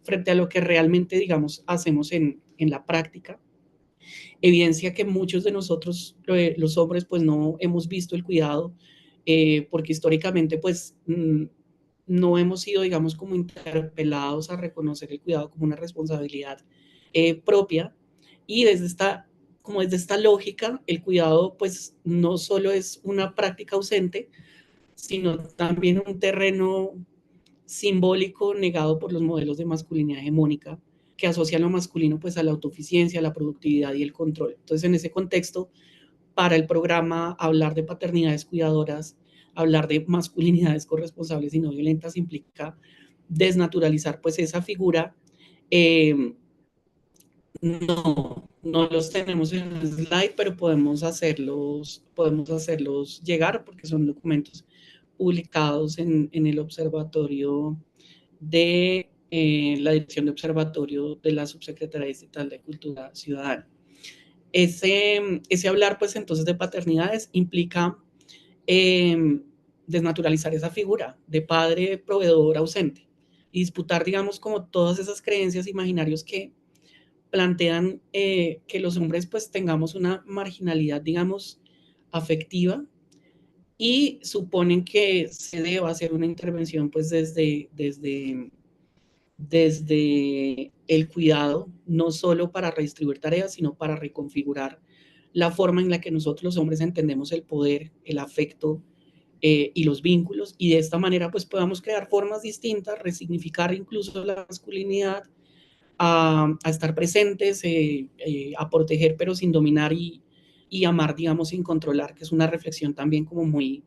frente a lo que realmente, digamos, hacemos en la práctica. Evidencia que muchos de nosotros, los hombres, pues no hemos visto el cuidado, porque históricamente, pues, no hemos sido, digamos, como interpelados a reconocer el cuidado como una responsabilidad propia, y desde esta lógica, el cuidado, pues, no solo es una práctica ausente, sino también un terreno simbólico negado por los modelos de masculinidad hegemónica que asocian lo masculino pues a la autosuficiencia, la productividad y el control. Entonces, en ese contexto, para el programa, hablar de paternidades cuidadoras, hablar de masculinidades corresponsables y no violentas implica desnaturalizar pues esa figura. No los tenemos en el slide, pero podemos hacerlos llegar porque son documentos publicados en el observatorio de la Dirección de Observatorio de la Subsecretaría Distrital de Cultura Ciudadana. Ese hablar, pues entonces, de paternidades implica desnaturalizar esa figura de padre proveedor ausente y disputar, digamos, como todas esas creencias imaginarios que plantean que los hombres pues tengamos una marginalidad, digamos, afectiva, y suponen que se deba hacer una intervención pues desde el cuidado, no solo para redistribuir tareas, sino para reconfigurar la forma en la que nosotros los hombres entendemos el poder, el afecto y los vínculos, y de esta manera pues podamos crear formas distintas, resignificar incluso la masculinidad, a estar presentes, a proteger pero sin dominar, y amar, digamos, sin controlar, que es una reflexión también como muy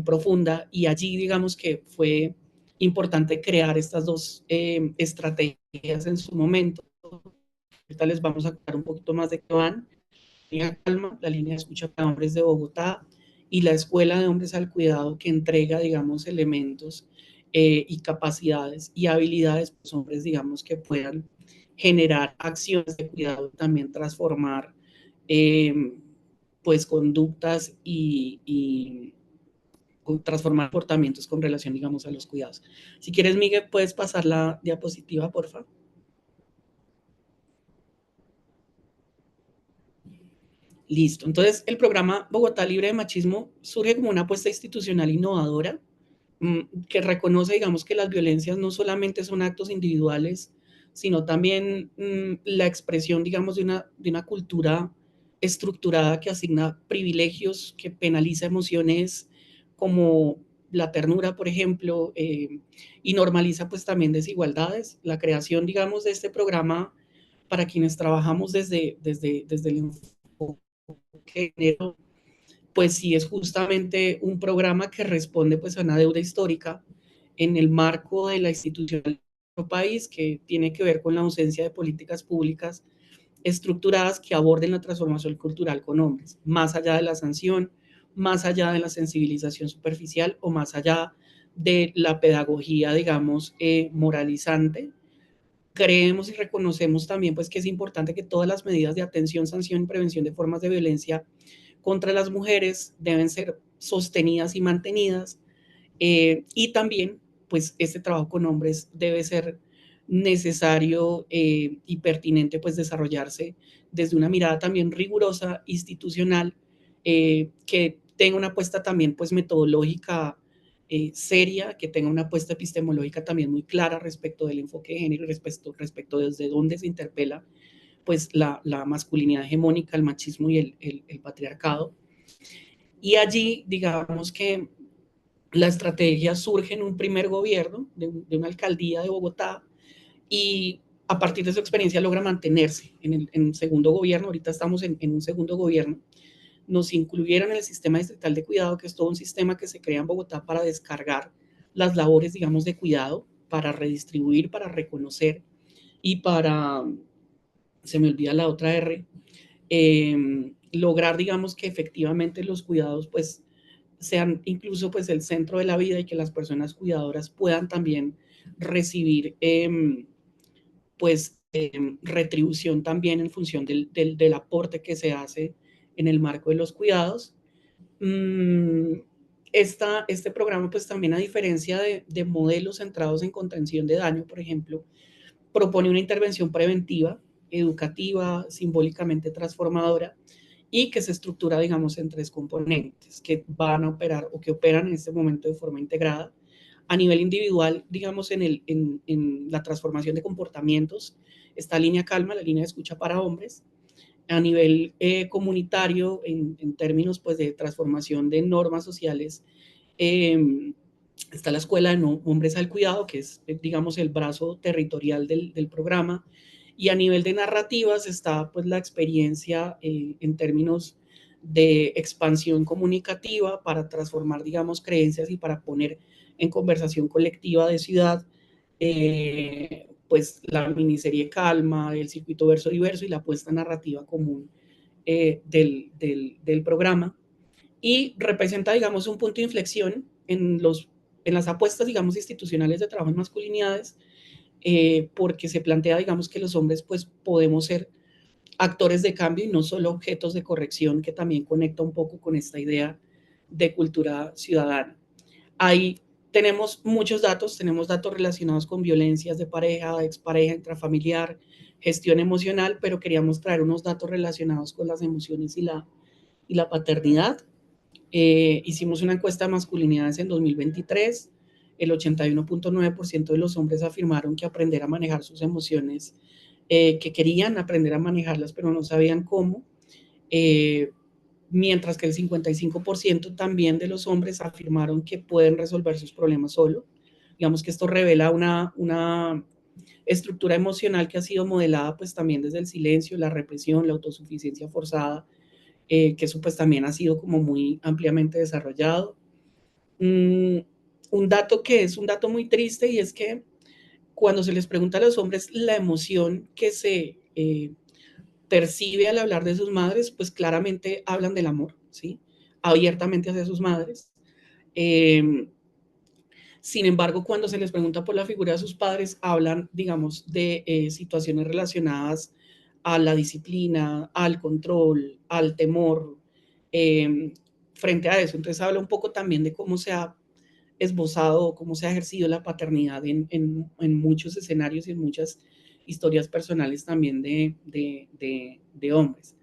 profunda. Y allí, digamos, que fue importante crear estas dos estrategias en su momento. Ahorita les vamos a contar un poquito más de qué van. La Calma, la línea de escucha para hombres de Bogotá, y la Escuela de Hombres al Cuidado, que entrega, digamos, elementos y capacidades y habilidades, pues hombres, digamos, que puedan generar acciones de cuidado, también transformar pues conductas y transformar comportamientos con relación, digamos, a los cuidados. Si quieres, Miguel, puedes pasar la diapositiva, por favor. Listo. Entonces, el programa Bogotá Libre de Machismo surge como una apuesta institucional innovadora que reconoce, digamos, que las violencias no solamente son actos individuales, sino también la expresión, digamos, de una cultura estructurada que asigna privilegios, que penaliza emociones como la ternura, por ejemplo, y normaliza pues también desigualdades. La creación, digamos, de este programa para quienes trabajamos desde el enfoque de género, pues sí es justamente un programa que responde pues a una deuda histórica en el marco de la institución de nuestro país, que tiene que ver con la ausencia de políticas públicas estructuradas que aborden la transformación cultural con hombres, más allá de la sanción, más allá de la sensibilización superficial o más allá de la pedagogía, digamos, moralizante. Creemos y reconocemos también pues que es importante que todas las medidas de atención, sanción y prevención de formas de violencia contra las mujeres deben ser sostenidas y mantenidas, y también pues este trabajo con hombres debe ser necesario y pertinente pues desarrollarse desde una mirada también rigurosa, institucional, que tenga una apuesta también pues metodológica seria, que tenga una apuesta epistemológica también muy clara respecto del enfoque de género y respecto desde dónde se interpela pues la masculinidad hegemónica, el machismo y el patriarcado. Y allí, digamos que la estrategia surge en un primer gobierno de una alcaldía de Bogotá y a partir de su experiencia logra mantenerse en el segundo gobierno. Ahorita estamos en un segundo gobierno. Nos incluyeron en el sistema distrital de cuidado, que es todo un sistema que se crea en Bogotá para descargar las labores, digamos, de cuidado, para redistribuir, para reconocer y para, se me olvida la otra R, lograr, digamos, que efectivamente los cuidados, pues, sean incluso, pues, el centro de la vida y que las personas cuidadoras puedan también recibir, pues, retribución también en función del aporte que se hace en el marco de los cuidados. Este programa, pues también a diferencia de modelos centrados en contención de daño, por ejemplo, propone una intervención preventiva, educativa, simbólicamente transformadora y que se estructura, digamos, en 3 componentes que van a operar o que operan en este momento de forma integrada. A nivel individual, digamos, en la transformación de comportamientos, está Línea Calma, la línea de escucha para hombres. A nivel comunitario, en términos pues, de transformación de normas sociales, está la Escuela de Hombres al Cuidado, que es, digamos, el brazo territorial del programa. Y a nivel de narrativas está pues, la experiencia en términos de expansión comunicativa para transformar, digamos, creencias y para poner en conversación colectiva de ciudad, pues la miniserie Calma, el circuito verso diverso y la apuesta narrativa común del programa. Y representa, digamos, un punto de inflexión en las apuestas, digamos, institucionales de trabajo en masculinidades, porque se plantea, digamos, que los hombres pues podemos ser actores de cambio y no solo objetos de corrección, que también conecta un poco con esta idea de cultura ciudadana. Ahí tenemos datos relacionados con violencias de pareja, expareja, intrafamiliar, gestión emocional, pero queríamos traer unos datos relacionados con las emociones y la paternidad. Hicimos una encuesta de masculinidades en 2023. El 81.9% de los hombres afirmaron que aprender a manejar sus emociones, que querían aprender a manejarlas, pero no sabían cómo. Mientras que el 55% también de los hombres afirmaron que pueden resolver sus problemas solo. Digamos que esto revela una estructura emocional que ha sido modelada pues también desde el silencio, la represión, la autosuficiencia forzada, que eso pues también ha sido como muy ampliamente desarrollado. Un dato que es un dato muy triste y es que cuando se les pregunta a los hombres la emoción que se percibe al hablar de sus madres, pues claramente hablan del amor, ¿sí? Abiertamente hacia sus madres. Sin embargo, cuando se les pregunta por la figura de sus padres, hablan, digamos, de situaciones relacionadas a la disciplina, al control, al temor, frente a eso. Entonces habla un poco también de cómo se ha esbozado, cómo se ha ejercido la paternidad en muchos escenarios y en muchas historias personales también de hombres.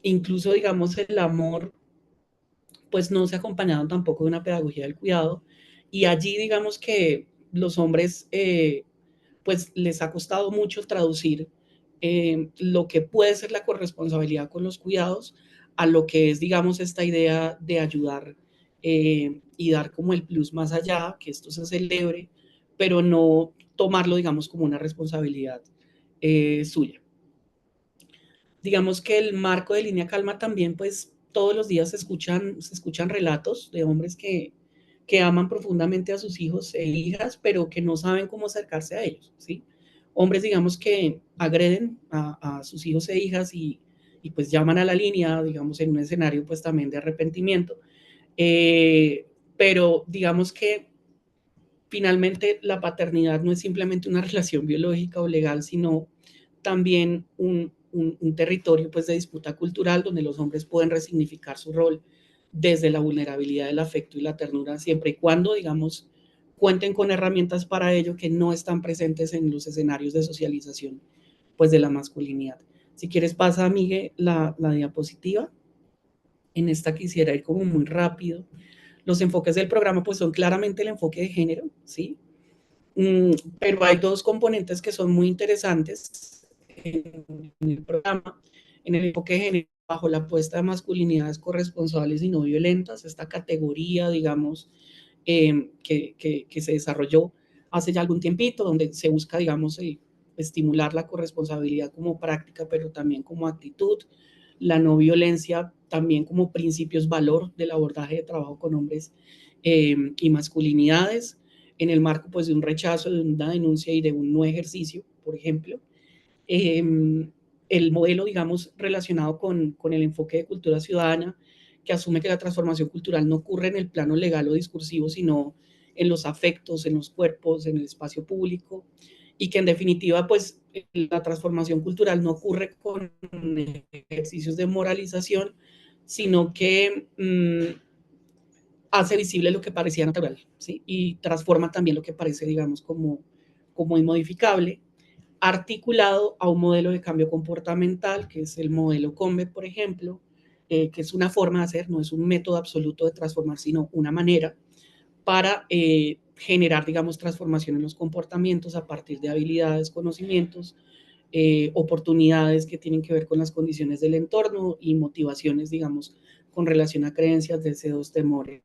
Incluso, digamos, el amor, pues no se ha acompañado tampoco de una pedagogía del cuidado. Y allí, digamos que los hombres, pues les ha costado mucho traducir lo que puede ser la corresponsabilidad con los cuidados a lo que es, digamos, esta idea de ayudar y dar como el plus más allá, que esto se celebre, pero no tomarlo, digamos, como una responsabilidad suya. Digamos que el marco de Línea Calma también, pues todos los días se escuchan relatos de hombres que aman profundamente a sus hijos e hijas, pero que no saben cómo acercarse a ellos, ¿sí? Hombres, digamos, que agreden a sus hijos e hijas y pues llaman a la línea, digamos, en un escenario pues también de arrepentimiento, pero digamos que finalmente la paternidad no es simplemente una relación biológica o legal, sino también un territorio pues, de disputa cultural donde los hombres pueden resignificar su rol desde la vulnerabilidad del afecto y la ternura, siempre y cuando, digamos, cuenten con herramientas para ello que no están presentes en los escenarios de socialización pues, de la masculinidad. Si quieres, pasa, Miguel, la diapositiva. En esta quisiera ir como muy rápido. Los enfoques del programa pues son claramente el enfoque de género, ¿sí? Pero hay dos componentes que son muy interesantes en el programa. En el enfoque de género, bajo la apuesta de masculinidades corresponsables y no violentas, esta categoría, digamos, que se desarrolló hace ya algún tiempito, donde se busca, digamos, estimular la corresponsabilidad como práctica, pero también como actitud, la no violencia también como principios valor del abordaje de trabajo con hombres y masculinidades, en el marco pues de un rechazo, de una denuncia y de un no ejercicio, por ejemplo. El modelo, digamos, relacionado con el enfoque de cultura ciudadana, que asume que la transformación cultural no ocurre en el plano legal o discursivo, sino en los afectos, en los cuerpos, en el espacio público, y que en definitiva, pues, la transformación cultural no ocurre con ejercicios de moralización, sino que hace visible lo que parecía natural, ¿sí? Y transforma también lo que parece, digamos, como inmodificable, articulado a un modelo de cambio comportamental, que es el modelo Combet, por ejemplo, que es una forma de hacer, no es un método absoluto de transformar, sino una manera para generar, digamos, transformación en los comportamientos a partir de habilidades, conocimientos, oportunidades que tienen que ver con las condiciones del entorno y motivaciones, digamos, con relación a creencias, deseos, temores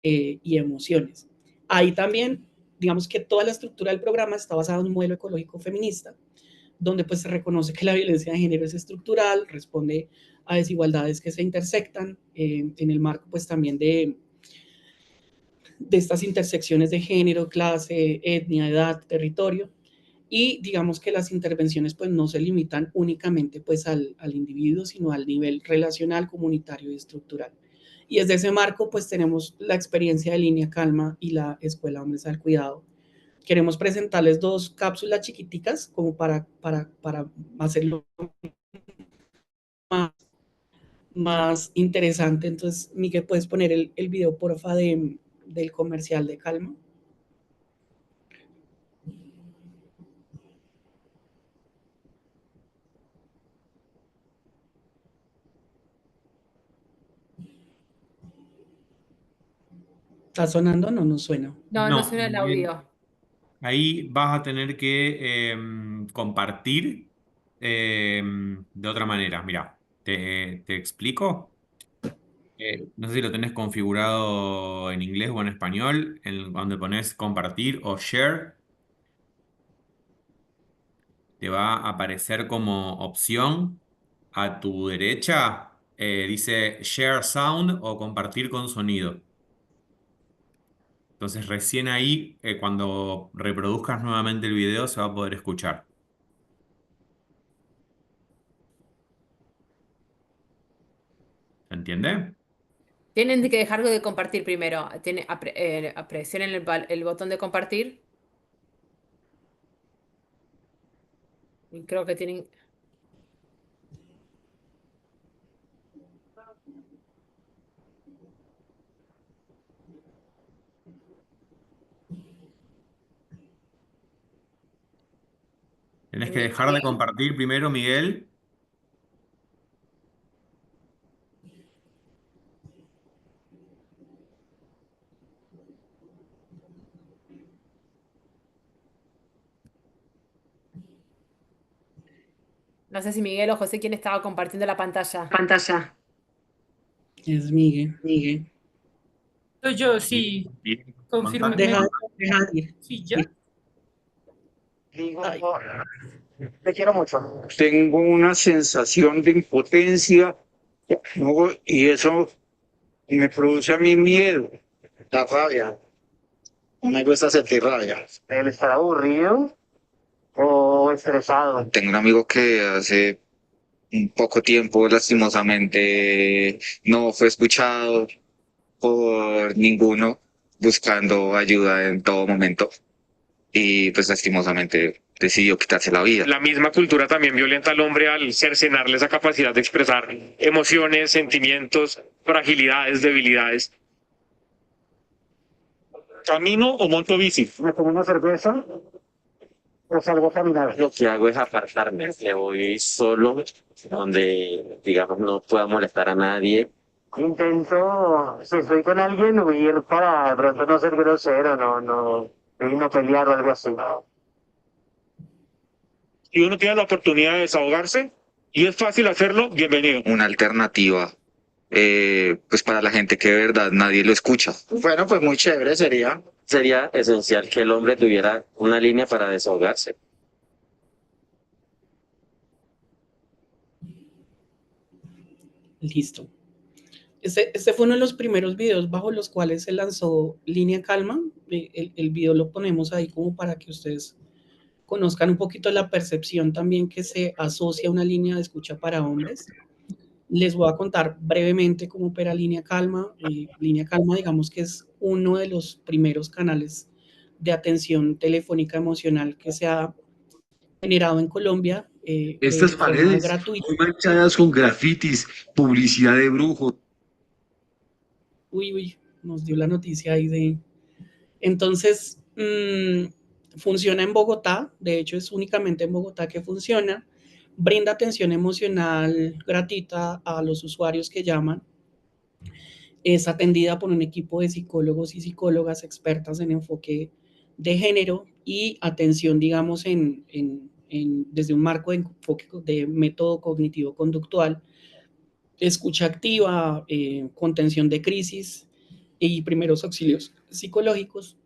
y emociones. Ahí también, digamos que toda la estructura del programa está basada en un modelo ecológico feminista, donde pues se reconoce que la violencia de género es estructural, responde a desigualdades que se intersectan en el marco pues también de estas intersecciones de género, clase, etnia, edad, territorio, y digamos que las intervenciones pues no se limitan únicamente pues al individuo, sino al nivel relacional, comunitario y estructural. Y desde ese marco pues tenemos la experiencia de Línea Calma y la Escuela Hombres al Cuidado. Queremos presentarles dos cápsulas chiquiticas como para hacerlo más, más interesante. Entonces, Miguel, ¿puedes poner el video, porfa, del comercial de Calma? ¿Está sonando? No, no suena. No, no No, suena el audio. ahí vas a tener que compartir de otra manera. Mira, te explico. No sé si lo tenés configurado en inglés o en español, donde pones compartir o share, te va a aparecer como opción a tu derecha, dice share sound o compartir con sonido. Entonces recién ahí, cuando reproduzcas nuevamente el video, se va a poder escuchar. ¿Se entiende? Tienen que dejar de compartir primero. Presionen el botón de compartir. Y creo que tienen. Tenés que dejar de compartir primero, Miguel. No sé si Miguel o José quién estaba compartiendo la pantalla. Pantalla. Es Miguel. Miguel. Soy yo, Bien, sí, bien. confirme. Contacto. Deja de ir. Sí, ya. Ay, Te quiero mucho. Tengo una sensación de impotencia, ¿no? Y eso me produce a mí miedo. La rabia. No me gusta sentir rabia. ¿El estar aburrido o estresado? Tengo un amigo que hace un poco tiempo, lastimosamente, no fue escuchado por ninguno, buscando ayuda en todo momento y pues lastimosamente decidió quitarse la vida. La misma cultura también violenta al hombre al cercenarle esa capacidad de expresar emociones, sentimientos, fragilidades, debilidades. ¿Camino o monto bici? ¿Me tomo una cerveza o salgo a caminar? Lo que hago es apartarme, me voy solo, donde, digamos, no pueda molestar a nadie. Intento, si estoy con alguien, huir para de pronto no ser grosero, no pelear o algo así. Si uno tiene la oportunidad de desahogarse y es fácil hacerlo, bienvenido. Una alternativa, pues para la gente que de verdad nadie lo escucha. Bueno, pues muy chévere sería. Sería esencial que el hombre tuviera una línea para desahogarse. Listo. Este fue uno de los primeros videos bajo los cuales se lanzó Línea Calma. El video lo ponemos ahí como para que ustedes conozcan un poquito la percepción también que se asocia a una línea de escucha para hombres. Les voy a contar brevemente cómo opera Línea Calma. Línea Calma, digamos que es uno de los primeros canales de atención telefónica emocional que se ha generado en Colombia. Estas paredes gratuita. son manchadas con grafitis, publicidad de brujo. Uy, nos dio la noticia ahí de... Entonces, funciona en Bogotá, de hecho es únicamente en Bogotá que funciona, brinda atención emocional gratuita a los usuarios que llaman, es atendida por un equipo de psicólogos y psicólogas expertas en enfoque de género y atención, digamos, desde un marco de enfoque de método cognitivo-conductual, escucha activa, contención de crisis y primeros auxilios psicológicos.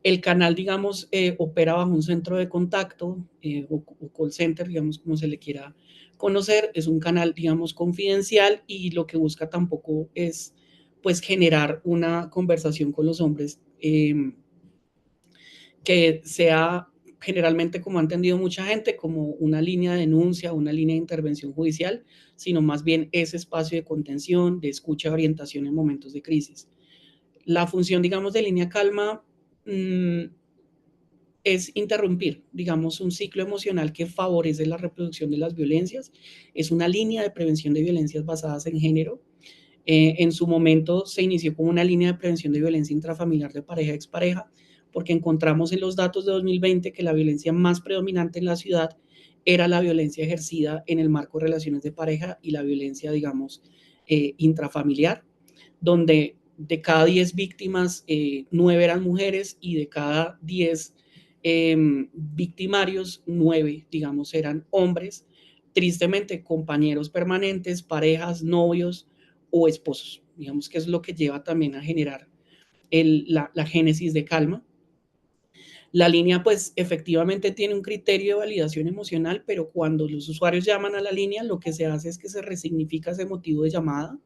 El canal, digamos, opera bajo un centro de contacto o call center, digamos, como se le quiera conocer. Es un canal, digamos, confidencial y lo que busca tampoco es, pues, generar una conversación con los hombres que sea generalmente, como ha entendido mucha gente, como una línea de denuncia, una línea de intervención judicial, sino más bien ese espacio de contención, de escucha y orientación en momentos de crisis. La función, digamos, de Línea Calma es interrumpir, digamos, un ciclo emocional que favorece la reproducción de las violencias. Es una línea de prevención de violencias basadas en género. En su momento se inició como una línea de prevención de violencia intrafamiliar de pareja-expareja, porque encontramos en los datos de 2020 que la violencia más predominante en la ciudad era la violencia ejercida en el marco de relaciones de pareja y la violencia, digamos, intrafamiliar, donde de cada 10 víctimas, 9 eran mujeres y de cada 10 victimarios, 9, digamos, eran hombres, tristemente compañeros permanentes, parejas, novios o esposos, digamos que es lo que lleva también a generar la génesis de Calma. La línea, pues, efectivamente tiene un criterio de validación emocional, pero cuando los usuarios llaman a la línea, lo que se hace es que se resignifica ese motivo de llamada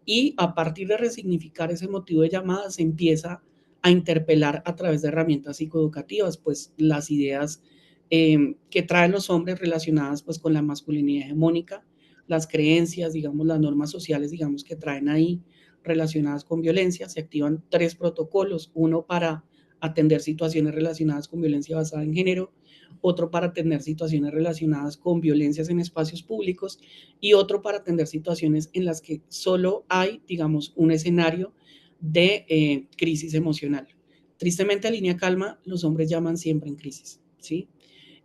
y a partir de resignificar ese motivo de llamada se empieza a interpelar a través de herramientas psicoeducativas, pues las ideas que traen los hombres relacionadas pues con la masculinidad hegemónica, las creencias, digamos, las normas sociales, digamos, que traen ahí relacionadas con violencia. Se activan 3 protocolos, uno para atender situaciones relacionadas con violencia basada en género, otro para atender situaciones relacionadas con violencias en espacios públicos y otro para atender situaciones en las que solo hay, digamos, un escenario de crisis emocional. Tristemente, a Línea Calma, los hombres llaman siempre en crisis, ¿sí?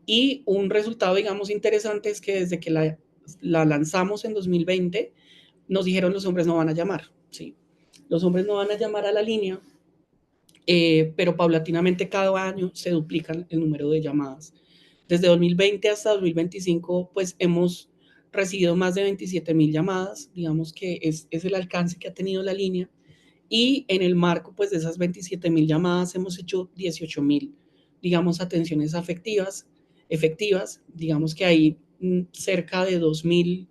Y un resultado, digamos, interesante es que desde que la lanzamos en 2020, nos dijeron los hombres no van a llamar, ¿sí? Los hombres no van a llamar a la línea, pero paulatinamente cada año se duplican el número de llamadas. Desde 2020 hasta 2025, pues hemos recibido más de 27,000 llamadas, digamos que es el alcance que ha tenido la línea, y en el marco pues de esas 27,000 llamadas hemos hecho 18,000, digamos, atenciones efectivas, digamos que hay cerca de 2,000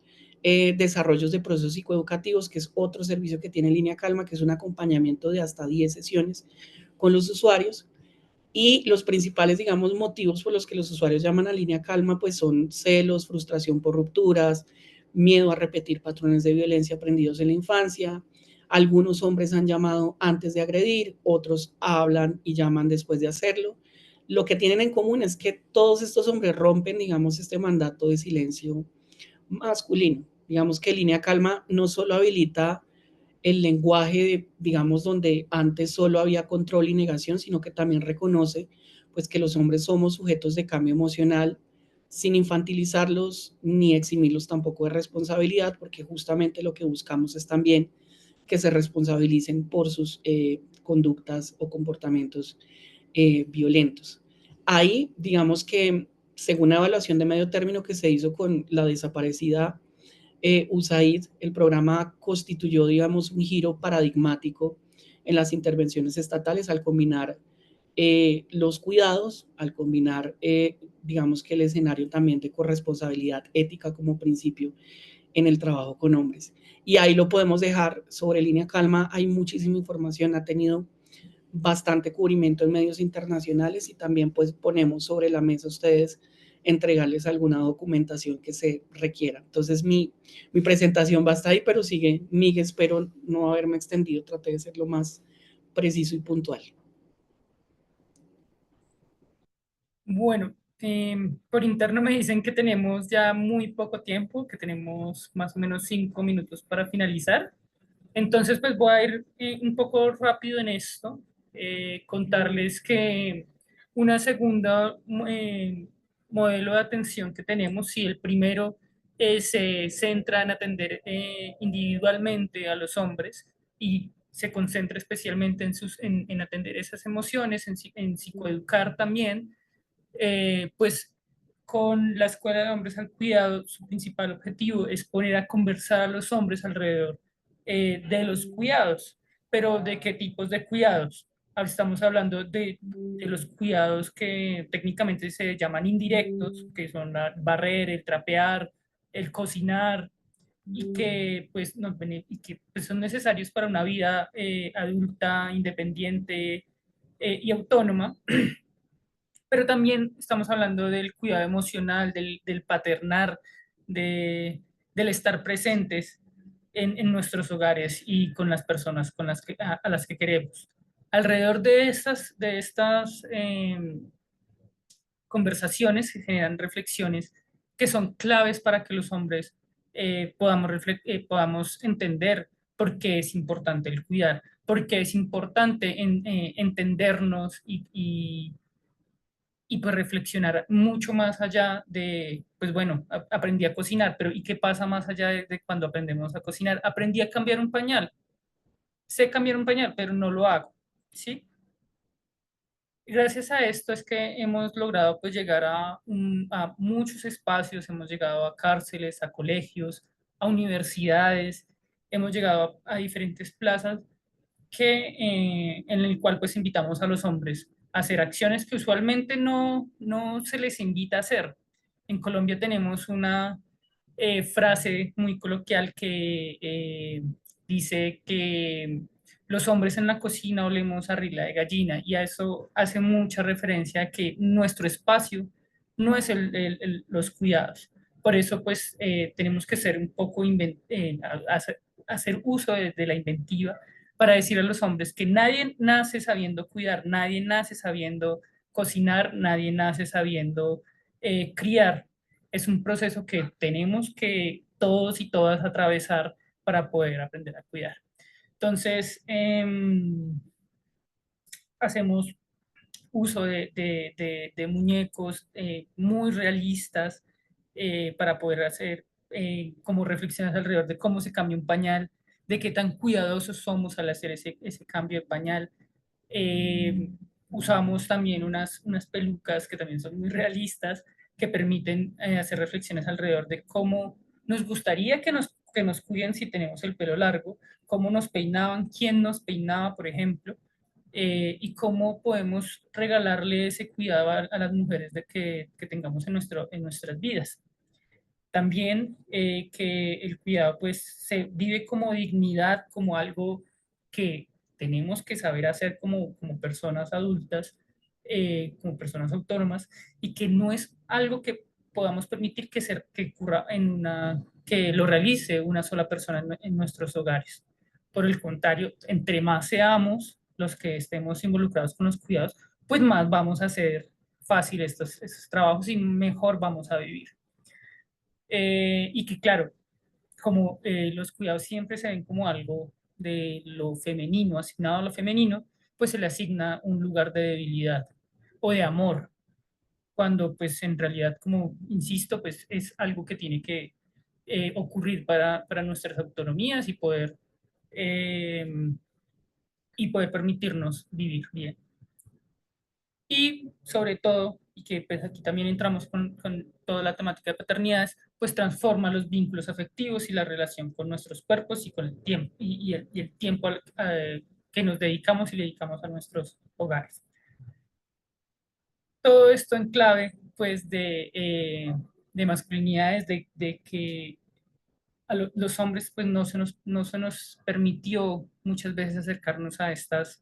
desarrollos de procesos psicoeducativos, que es otro servicio que tiene Línea Calma, que es un acompañamiento de hasta 10 sesiones con los usuarios. Y los principales, digamos, motivos por los que los usuarios llaman a Línea Calma, pues son celos, frustración por rupturas, miedo a repetir patrones de violencia aprendidos en la infancia, Algunos hombres han llamado antes de agredir, otros hablan y llaman después de hacerlo. Lo que tienen en común es que todos estos hombres rompen, digamos, este mandato de silencio masculino. Digamos que Línea Calma no solo habilita el lenguaje, digamos, donde antes solo había control y negación, sino que también reconoce pues que los hombres somos sujetos de cambio emocional sin infantilizarlos ni eximirlos tampoco de responsabilidad, porque justamente lo que buscamos es también que se responsabilicen por sus conductas o comportamientos violentos. Ahí, digamos que según la evaluación de medio término que se hizo con la desaparecida USAID, el programa constituyó, digamos, un giro paradigmático en las intervenciones estatales al combinar los cuidados, al combinar, digamos que el escenario también de corresponsabilidad ética como principio en el trabajo con hombres. Y ahí lo podemos dejar sobre Línea Calma. Hay muchísima información, ha tenido bastante cubrimiento en medios internacionales y también pues ponemos sobre la mesa a ustedes entregarles alguna documentación que se requiera. Entonces mi presentación va hasta ahí, pero sigue Miguel, espero no haberme extendido, traté de ser lo más preciso y puntual. Bueno, por interno me dicen que tenemos ya muy poco tiempo, que tenemos más o menos 5 minutos para finalizar. Entonces, pues voy a ir un poco rápido en esto, contarles que una segunda modelo de atención que tenemos, si el primero se centra en atender individualmente a los hombres y se concentra especialmente en atender esas emociones, en psicoeducar también, pues con la Escuela de Hombres al Cuidado, su principal objetivo es poner a conversar a los hombres alrededor de los cuidados. Pero ¿de qué tipos de cuidados? Ahora estamos hablando de los cuidados que técnicamente se llaman indirectos, que son barrer, el trapear, el cocinar, y que pues, pues son necesarios para una vida adulta, independiente y autónoma. Pero también estamos hablando del cuidado emocional, del paternar, del estar presentes en nuestros hogares y con las personas a las que queremos. Alrededor de estas conversaciones se generan reflexiones que son claves para que los hombres podamos entender por qué es importante el cuidar, por qué es importante entendernos y pues reflexionar mucho más allá de, pues bueno, aprendí a cocinar, pero ¿y qué pasa más allá de cuando aprendemos a cocinar? Aprendí a cambiar un pañal, sé cambiar un pañal, pero no lo hago, ¿sí? Gracias a esto es que hemos logrado pues llegar a muchos espacios, hemos llegado a cárceles, a colegios, a universidades, hemos llegado a diferentes plazas en el cual pues invitamos a los hombres a hacer acciones que usualmente no se les invita a hacer. En Colombia tenemos una frase muy coloquial que dice que los hombres en la cocina olemos a rila de gallina, y a eso hace mucha referencia a que nuestro espacio no es los cuidados. Por eso pues tenemos que ser un poco hacer uso de la inventiva para decir a los hombres que nadie nace sabiendo cuidar, nadie nace sabiendo cocinar, nadie nace sabiendo criar. Es un proceso que tenemos que todos y todas atravesar para poder aprender a cuidar. Entonces, hacemos uso de muñecos muy realistas para poder hacer como reflexiones alrededor de cómo se cambia un pañal, de qué tan cuidadosos somos al hacer ese cambio de pañal. Usamos también unas pelucas que también son muy realistas, que permiten hacer reflexiones alrededor de cómo nos gustaría que nos cuiden si tenemos el pelo largo, cómo nos peinaban, quién nos peinaba, por ejemplo, y cómo podemos regalarle ese cuidado a las mujeres que tengamos en nuestras vidas. También que el cuidado pues se vive como dignidad, como algo que tenemos que saber hacer como personas adultas, como personas autónomas, y que no es algo que podamos permitir que ocurra que lo realice una sola persona en nuestros hogares. Por el contrario, entre más seamos los que estemos involucrados con los cuidados, pues más vamos a hacer fácil estos trabajos y mejor vamos a vivir. Y que claro, como los cuidados siempre se ven como algo de lo femenino, asignado a lo femenino, pues se le asigna un lugar de debilidad o de amor, cuando pues en realidad, como insisto, pues es algo que tiene que ocurrir para nuestras autonomías eh, y poder permitirnos vivir bien. Y sobre todo, y que pues aquí también entramos con toda la temática de paternidades, pues transforma los vínculos afectivos y la relación con nuestros cuerpos y con el tiempo, y el tiempo que nos dedicamos y dedicamos a nuestros hogares. Todo esto en clave, pues, de masculinidades, de que a los hombres, pues, no se nos permitió muchas veces acercarnos a estas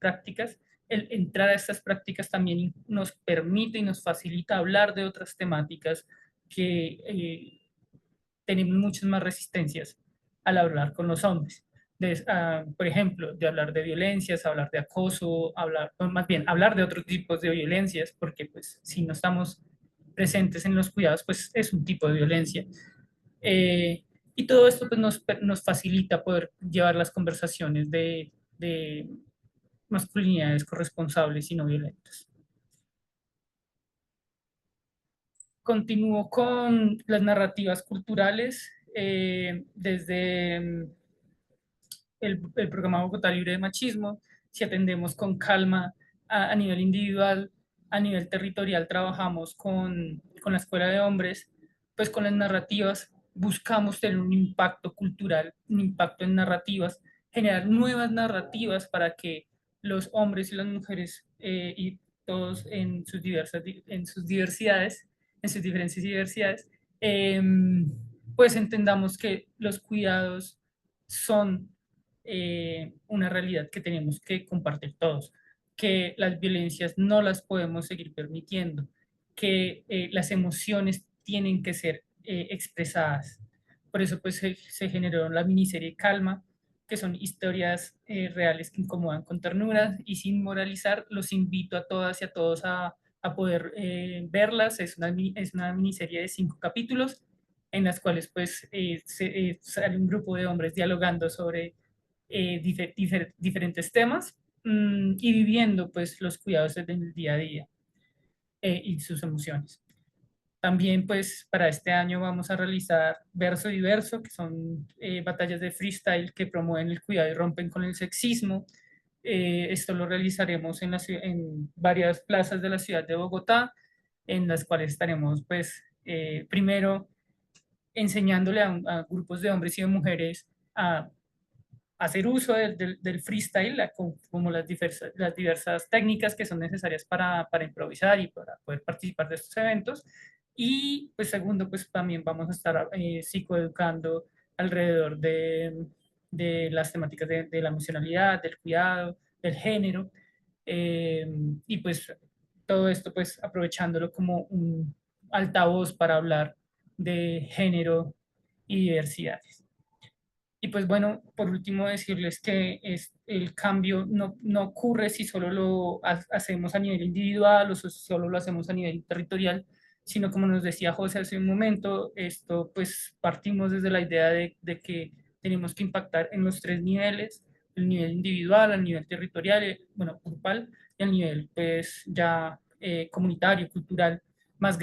prácticas. El entrar a estas prácticas también nos permite y nos facilita hablar de otras temáticas que tenemos muchas más resistencias al hablar con los hombres. Por ejemplo, de hablar de violencias, hablar de acoso, más bien hablar de otros tipos de violencias, porque pues si no estamos presentes en los cuidados, pues es un tipo de violencia. Y todo esto pues, nos facilita poder llevar las conversaciones de masculinidades corresponsables y no violentas. Continúo con las narrativas culturales desde el programa Bogotá Libre de Machismo. Si atendemos con calma a nivel individual, a nivel territorial trabajamos con la Escuela de Hombres, pues con las narrativas buscamos tener un impacto cultural, un impacto en narrativas, generar nuevas narrativas para que los hombres y las mujeres y todos en sus diversidades, en sus diferencias y diversidades, pues entendamos que los cuidados son una realidad que tenemos que compartir todos, que las violencias no las podemos seguir permitiendo, que las emociones tienen que ser expresadas. Por eso pues se generó la miniserie Calma, que son historias reales que incomodan con ternura y sin moralizar. Los invito a todas y a todos a poder verlas. Es una miniserie de 5 capítulos en las cuales pues sale un grupo de hombres dialogando sobre diferentes temas y viviendo pues los cuidados del día a día y sus emociones. También pues para este año vamos a realizar Verso y Verso, que son batallas de freestyle que promueven el cuidado y rompen con el sexismo. Esto lo realizaremos en varias plazas de la ciudad de Bogotá, en las cuales estaremos pues primero enseñándole a grupos de hombres y de mujeres a hacer uso del freestyle, como las diversas técnicas que son necesarias para improvisar y para poder participar de estos eventos. Y pues segundo, pues también vamos a estar psicoeducando alrededor de las temáticas de la emocionalidad, del cuidado, del género. Y pues todo esto pues aprovechándolo como un altavoz para hablar de género y diversidades. Y pues bueno, por último decirles que el cambio no ocurre si solo lo hacemos a nivel individual o solo lo hacemos a nivel territorial, sino como nos decía José hace un momento, esto pues partimos desde la idea de que tenemos que impactar en los 3 niveles, el nivel individual, el nivel territorial, bueno, grupal, y el nivel pues ya comunitario, cultural, más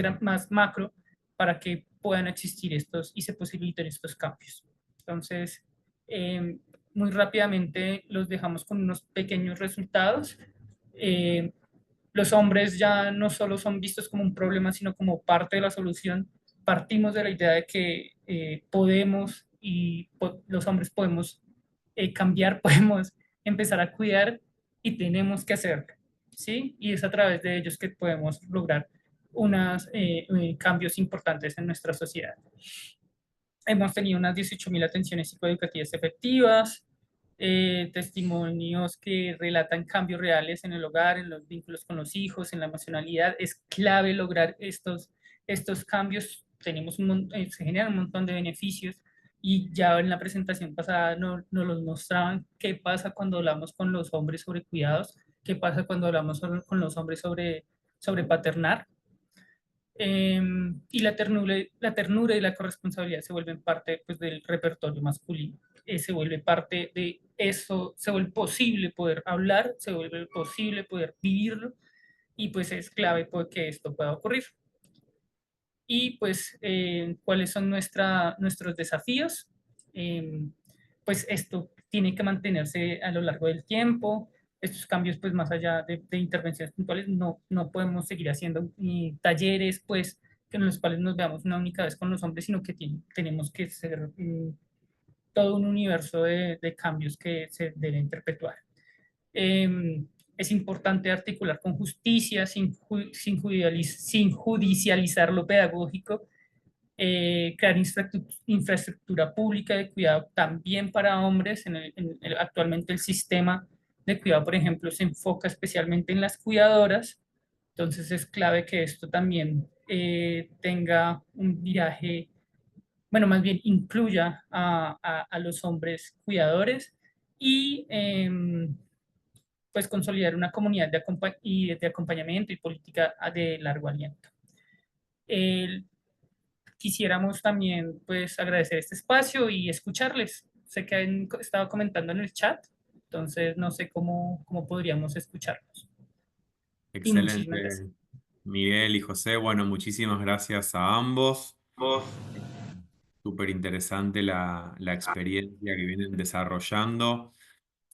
macro, para que puedan existir estos y se posibiliten estos cambios. Entonces, muy rápidamente los dejamos con unos pequeños resultados. Los hombres ya no solo son vistos como un problema, sino como parte de la solución. Partimos de la idea de que podemos y los hombres podemos cambiar, podemos empezar a cuidar y tenemos que hacerlo, ¿sí? Y es a través de ellos que podemos lograr unos cambios importantes en nuestra sociedad. Hemos tenido unas 18.000 atenciones psicoeducativas efectivas, testimonios que relatan cambios reales en el hogar, en los vínculos con los hijos, en la emocionalidad. Es clave lograr estos cambios. Se generan un montón de beneficios y ya en la presentación pasada nos los mostraban qué pasa cuando hablamos con los hombres sobre cuidados, qué pasa cuando hablamos con los hombres sobre paternar. Y la ternura y la corresponsabilidad se vuelven parte pues, del repertorio masculino. Se vuelve parte de eso, se vuelve posible poder hablar, se vuelve posible poder vivirlo y pues es clave porque esto pueda ocurrir. Y pues, ¿cuáles son nuestros desafíos? Pues esto tiene que mantenerse a lo largo del tiempo. Estos cambios, pues más allá de intervenciones puntuales, no podemos seguir haciendo talleres, pues, que en los cuales nos veamos una única vez con los hombres, sino que tenemos que ser todo un universo de cambios que se deben perpetuar. Es importante articular con justicia sin judicializar lo pedagógico, crear infraestructura pública de cuidado también para hombres. Actualmente el sistema de cuidado, por ejemplo, se enfoca especialmente en las cuidadoras, entonces es clave que esto también tenga un viraje, bueno, más bien incluya a los hombres cuidadores y pues consolidar una comunidad de acompañamiento y política de largo aliento. Quisiéramos también pues agradecer este espacio y escucharles. Sé que han estado comentando en el chat, entonces no sé cómo podríamos escucharlos. Y muchísimas gracias. Excelente, Miguel y José. Bueno, muchísimas gracias a ambos. Súper interesante la experiencia que vienen desarrollando.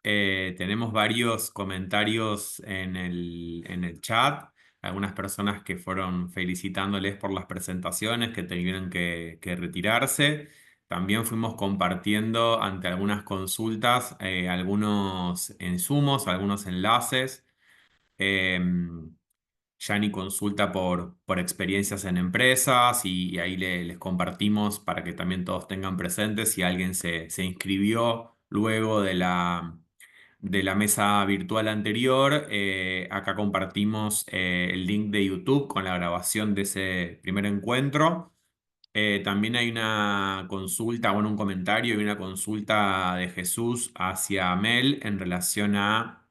Tenemos varios comentarios en el chat, algunas personas que fueron felicitándoles por las presentaciones que tuvieron que retirarse. También fuimos compartiendo ante algunas consultas algunos insumos, algunos enlaces. Yani consulta por experiencias en empresas y ahí les compartimos para que también todos tengan presentes si alguien se inscribió luego de la mesa virtual anterior. Acá compartimos el link de YouTube con la grabación de ese primer encuentro. También hay una consulta, bueno, un comentario y una consulta de Jesús hacia Mel en relación a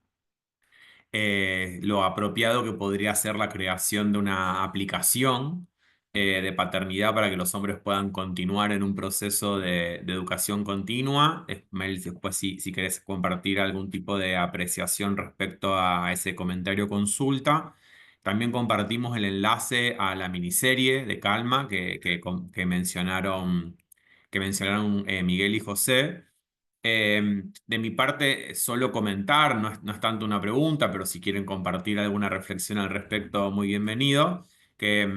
lo apropiado que podría ser la creación de una aplicación de paternidad para que los hombres puedan continuar en un proceso de educación continua. Mel, después si querés compartir algún tipo de apreciación respecto a ese comentario o consulta. También compartimos el enlace a la miniserie de Calma que mencionaron Miguel y José. De mi parte, solo comentar, no es tanto una pregunta, pero si quieren compartir alguna reflexión al respecto, muy bienvenido. Que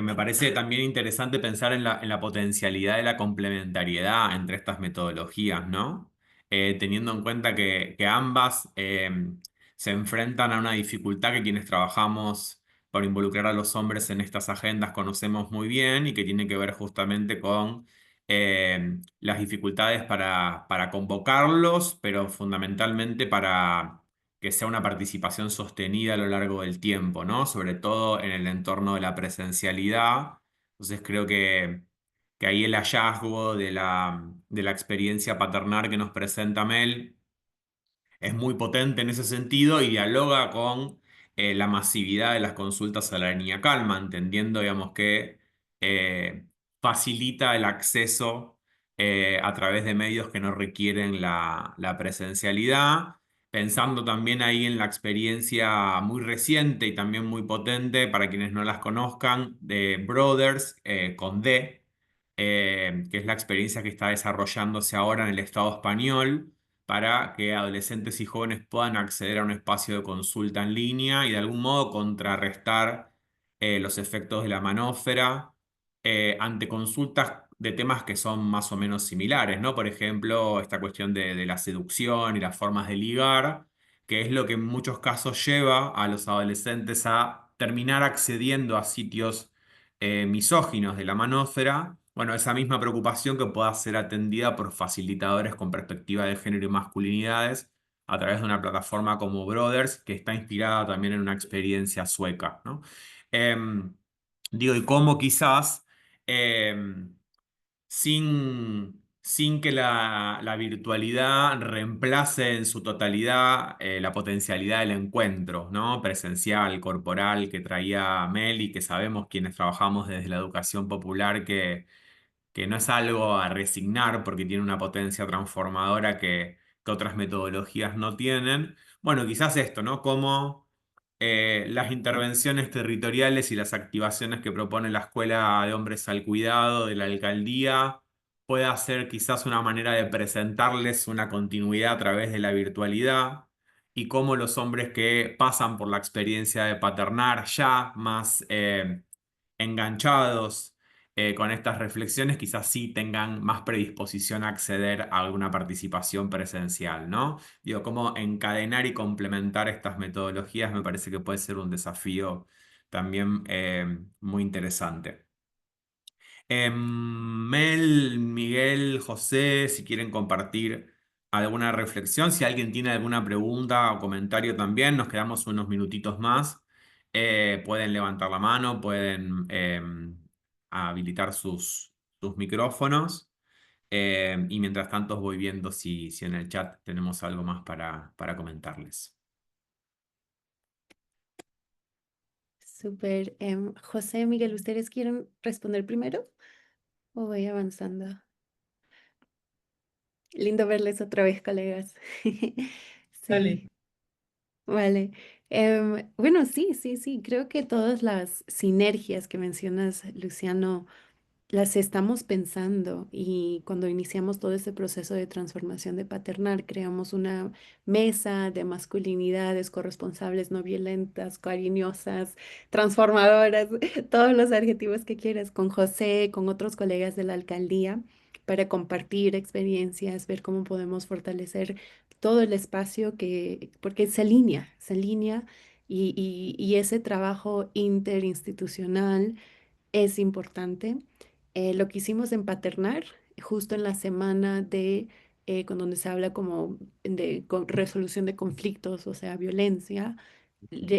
me parece también interesante pensar en la potencialidad de la complementariedad entre estas metodologías, ¿no? Teniendo en cuenta que ambas se enfrentan a una dificultad que quienes trabajamos por involucrar a los hombres en estas agendas conocemos muy bien y que tiene que ver justamente con las dificultades para convocarlos, pero fundamentalmente para que sea una participación sostenida a lo largo del tiempo, ¿no? Sobre todo en el entorno de la presencialidad. Entonces creo que ahí el hallazgo de la experiencia paternal que nos presenta Mel es muy potente en ese sentido y dialoga con la masividad de las consultas a la niña Calma, entendiendo, digamos, que facilita el acceso a través de medios que no requieren la presencialidad, pensando también ahí en la experiencia muy reciente y también muy potente para quienes no las conozcan de Brothers con D, que es la experiencia que está desarrollándose ahora en el Estado español para que adolescentes y jóvenes puedan acceder a un espacio de consulta en línea y de algún modo contrarrestar los efectos de la manósfera ante consultas de temas que son más o menos similares, ¿no? Por ejemplo, esta cuestión de la seducción y las formas de ligar, que es lo que en muchos casos lleva a los adolescentes a terminar accediendo a sitios misóginos de la manósfera. Bueno, esa misma preocupación que pueda ser atendida por facilitadores con perspectiva de género y masculinidades a través de una plataforma como Brothers, que está inspirada también en una experiencia sueca, ¿no? Digo, y cómo quizás sin que la virtualidad reemplace en su totalidad la potencialidad del encuentro, ¿no? Presencial, corporal, que traía Mel y que sabemos quienes trabajamos desde la educación popular que no es algo a resignar porque tiene una potencia transformadora que otras metodologías no tienen. Bueno, quizás esto, ¿no? Como las intervenciones territoriales y las activaciones que propone la Escuela de Hombres al Cuidado de la alcaldía pueda ser quizás una manera de presentarles una continuidad a través de la virtualidad y cómo los hombres que pasan por la experiencia de paternar ya más enganchados con estas reflexiones, quizás sí tengan más predisposición a acceder a alguna participación presencial, ¿no? Digo, cómo encadenar y complementar estas metodologías me parece que puede ser un desafío también muy interesante. Mel, Miguel, José, si quieren compartir alguna reflexión, si alguien tiene alguna pregunta o comentario también, nos quedamos unos minutitos más. Pueden levantar la mano, pueden habilitar sus micrófonos. Y mientras tanto voy viendo si en el chat tenemos algo más para comentarles. Súper. José, Miguel, ¿ustedes quieren responder primero o voy avanzando? Lindo verles otra vez, colegas. Dale. Sí, vale. Bueno, sí, sí, sí. Creo que todas las sinergias que mencionas, Luciano, las estamos pensando y cuando iniciamos todo este proceso de transformación de Paternar, creamos una mesa de masculinidades corresponsables, no violentas, cariñosas, transformadoras, todos los adjetivos que quieras, con José, con otros colegas de la alcaldía, para compartir experiencias, ver cómo podemos fortalecer todo el espacio porque se alinea y ese trabajo interinstitucional es importante. Lo que hicimos en Paternar, justo en la semana con donde se habla como de resolución de conflictos, o sea, violencia,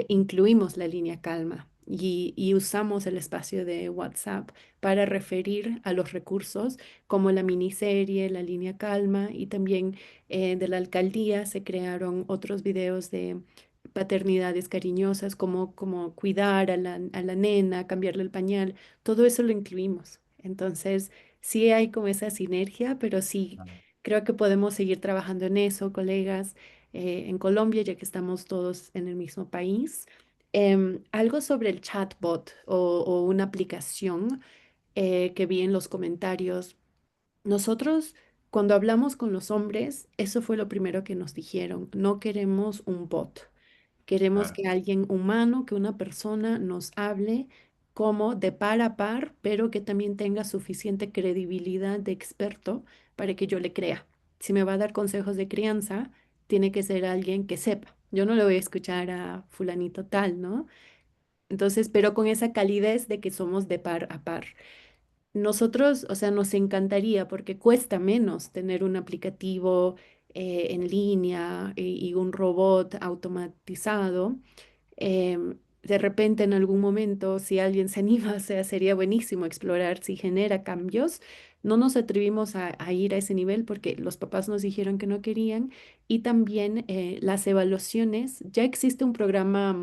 incluimos la línea calma y usamos el espacio de WhatsApp para referir a los recursos como la miniserie, la línea calma y también de la alcaldía se crearon otros videos de paternidades cariñosas, como cuidar a la nena, cambiarle el pañal, todo eso lo incluimos. Entonces, sí hay como esa sinergia, pero sí creo que podemos seguir trabajando en eso, colegas, en Colombia, ya que estamos todos en el mismo país. Algo sobre el chatbot o una aplicación que vi en los comentarios. Nosotros, cuando hablamos con los hombres, eso fue lo primero que nos dijeron. No queremos un bot. Queremos Claro. que alguien humano, que una persona nos hable como de par a par, pero que también tenga suficiente credibilidad de experto para que yo le crea. Si me va a dar consejos de crianza, tiene que ser alguien que sepa. Yo no le voy a escuchar a fulanito tal, ¿no? Entonces, pero con esa calidez de que somos de par a par. Nosotros, o sea, nos encantaría porque cuesta menos tener un aplicativo en línea y un robot automatizado. De repente, en algún momento, si alguien se anima, o sea, sería buenísimo explorar si genera cambios. No nos atrevimos a ir a ese nivel porque los papás nos dijeron que no querían y también las evaluaciones. Ya existe un programa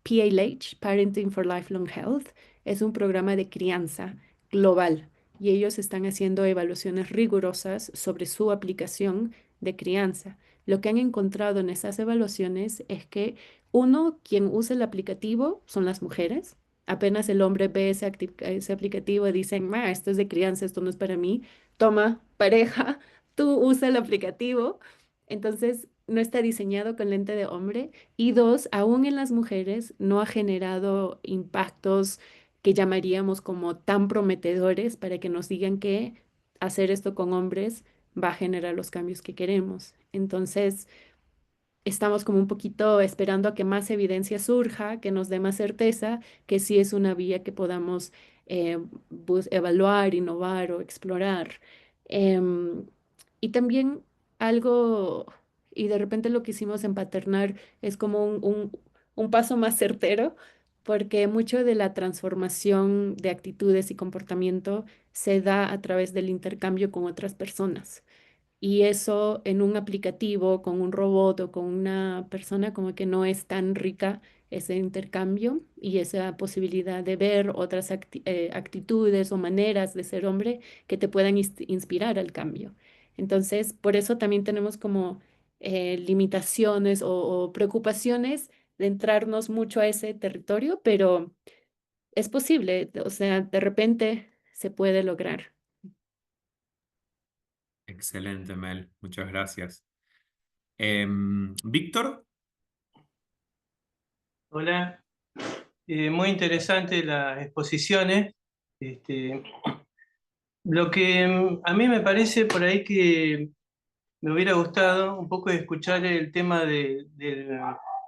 PLH, Parenting for Lifelong Health, es un programa de crianza global y ellos están haciendo evaluaciones rigurosas sobre su aplicación de crianza. Lo que han encontrado en esas evaluaciones es que uno, quien usa el aplicativo son las mujeres. Apenas el hombre ve ese aplicativo y dicen, esto es de crianza, esto no es para mí. Toma, pareja, tú usa el aplicativo. Entonces, no está diseñado con lente de hombre y dos, aún en las mujeres no ha generado impactos que llamaríamos como tan prometedores para que nos digan que hacer esto con hombres va a generar los cambios que queremos. Entonces, estamos como un poquito esperando a que más evidencia surja, que nos dé más certeza que sí es una vía que podamos evaluar, innovar o explorar. Em, y también algo, y de repente lo que hicimos en Paternar es como un paso más certero, porque mucho de la transformación de actitudes y comportamiento se da a través del intercambio con otras personas. Y eso en un aplicativo, con un robot o con una persona, como que no es tan rica ese intercambio y esa posibilidad de ver otras actitudes o maneras de ser hombre que te puedan inspirar al cambio. Entonces, por eso también tenemos como limitaciones o preocupaciones de entrarnos mucho a ese territorio, pero es posible, o sea, de repente se puede lograr. Excelente, Mel. Muchas gracias. Víctor, Hola, muy interesante las exposiciones. Este, lo que a mí me parece por ahí que me hubiera gustado un poco escuchar el tema de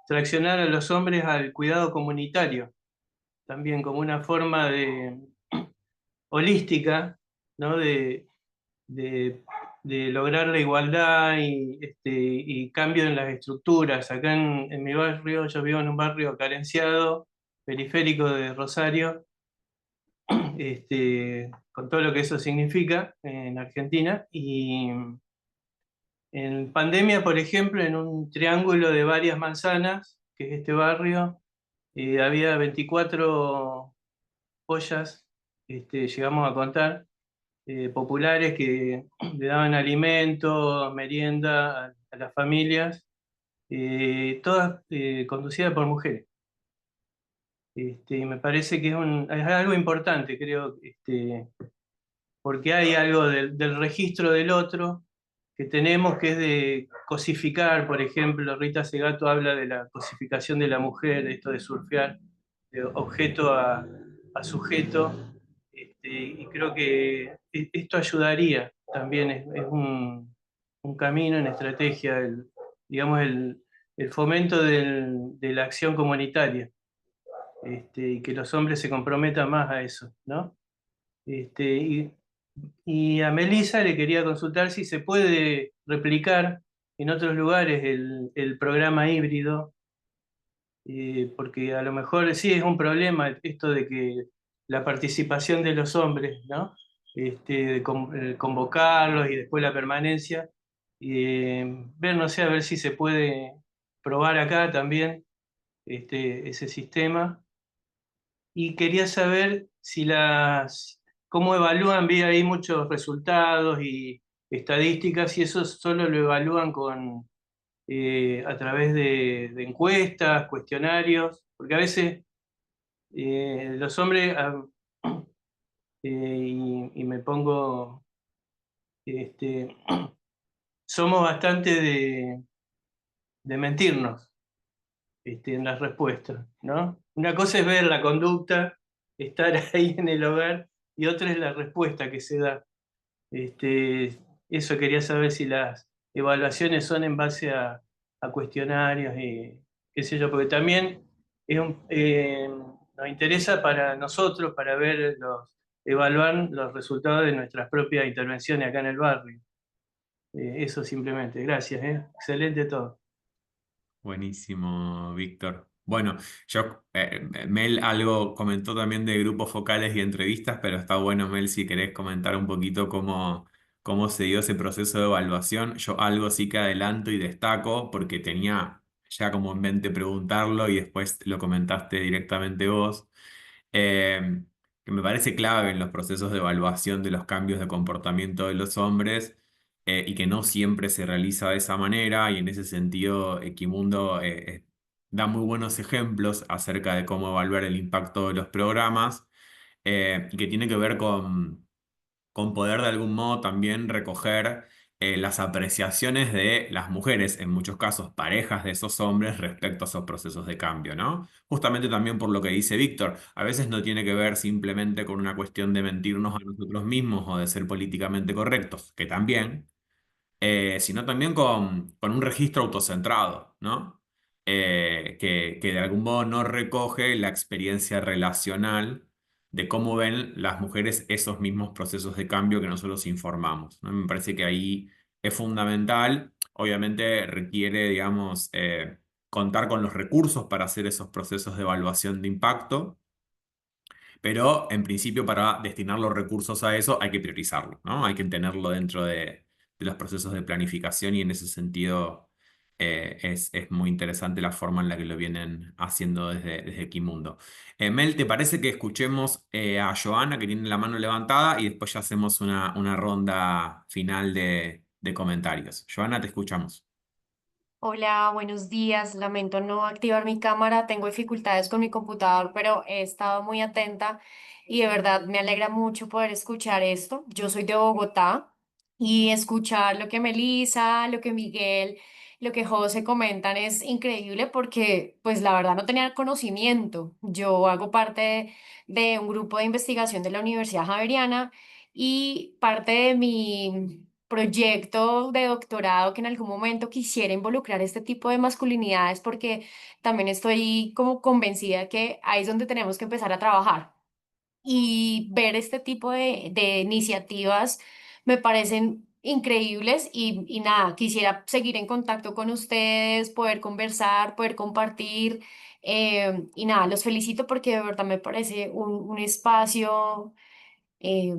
traccionar a los hombres al cuidado comunitario, también como una forma de holística, ¿no? De, de lograr la igualdad y cambio en las estructuras. Acá en mi barrio, yo vivo en un barrio carenciado, periférico de Rosario, con todo lo que eso significa en Argentina. Y en pandemia, por ejemplo, en un triángulo de varias manzanas, que es este barrio, había 24 ollas, llegamos a contar, populares que le daban alimento, merienda a las familias, todas conducidas por mujeres. Y me parece que es algo importante, creo, porque hay algo del registro del otro que tenemos, que es de cosificar. Por ejemplo, Rita Segato habla de la cosificación de la mujer, de esto de surfear de objeto a sujeto, y creo que esto ayudaría también, es un camino, una estrategia, digamos, el fomento de la acción comunitaria, y que los hombres se comprometan más a eso, ¿no? Este, y, y a Melissa le quería consultar si se puede replicar en otros lugares el programa híbrido, porque a lo mejor sí es un problema esto de que la participación de los hombres, ¿no? Convocarlos y después la permanencia, ver, no sé, a ver si se puede probar acá también ese sistema. Y quería saber si cómo evalúan, vi ahí muchos resultados y estadísticas, y eso solo lo evalúan a través de encuestas, cuestionarios, porque a veces los hombres, y me pongo, este, somos bastante de mentirnos en las respuestas, ¿no? Una cosa es ver la conducta, estar ahí en el hogar, y otra es la respuesta que se da. Eso quería saber si las evaluaciones son en base a cuestionarios y qué sé yo, porque también nos interesa para nosotros, para evaluar los resultados de nuestras propias intervenciones acá en el barrio. Eso simplemente. Gracias, excelente todo. buenísimo, Víctor. Bueno, Mel algo comentó también de grupos focales y entrevistas, pero está bueno, Mel, si querés comentar un poquito cómo se dio ese proceso de evaluación. Yo algo sí que adelanto y destaco porque tenía ya como en mente preguntarlo y después lo comentaste directamente vos. eh, que me parece clave en los procesos de evaluación de los cambios de comportamiento de los hombres, y que no siempre se realiza de esa manera, y en ese sentido Equimundo da muy buenos ejemplos acerca de cómo evaluar el impacto de los programas, y que tiene que ver con poder de algún modo también recoger las apreciaciones de las mujeres, en muchos casos parejas de esos hombres, respecto a esos procesos de cambio, ¿no? Justamente también por lo que dice Víctor, a veces no tiene que ver simplemente con una cuestión de mentirnos a nosotros mismos o de ser políticamente correctos, que también, sino también con un registro autocentrado, ¿no? Que de algún modo no recoge la experiencia relacional de cómo ven las mujeres esos mismos procesos de cambio que nosotros informamos, ¿no? Me parece que ahí es fundamental. Obviamente requiere, digamos, contar con los recursos para hacer esos procesos de evaluación de impacto, pero en principio para destinar los recursos a eso hay que priorizarlo, ¿no? Hay que tenerlo dentro de los procesos de planificación y en ese sentido es muy interesante la forma en la que lo vienen haciendo desde Quimundo. Mel, ¿te parece que escuchemos a Joana que tiene la mano levantada y después ya hacemos una ronda final de comentarios? Joana, te escuchamos. Hola, buenos días. Lamento no activar mi cámara, tengo dificultades con mi computador, pero he estado muy atenta y de verdad me alegra mucho poder escuchar esto. Yo soy de Bogotá y escuchar lo que Melissa, lo que Miguel, lo que José comentan es increíble porque pues la verdad no tenía conocimiento. Yo hago parte de un grupo de investigación de la Universidad Javeriana y parte de mi proyecto de doctorado que en algún momento quisiera involucrar este tipo de masculinidades porque también estoy como convencida que ahí es donde tenemos que empezar a trabajar y ver este tipo de iniciativas me parecen increíbles y nada, quisiera seguir en contacto con ustedes, poder conversar, poder compartir y nada, los felicito porque de verdad me parece un espacio eh,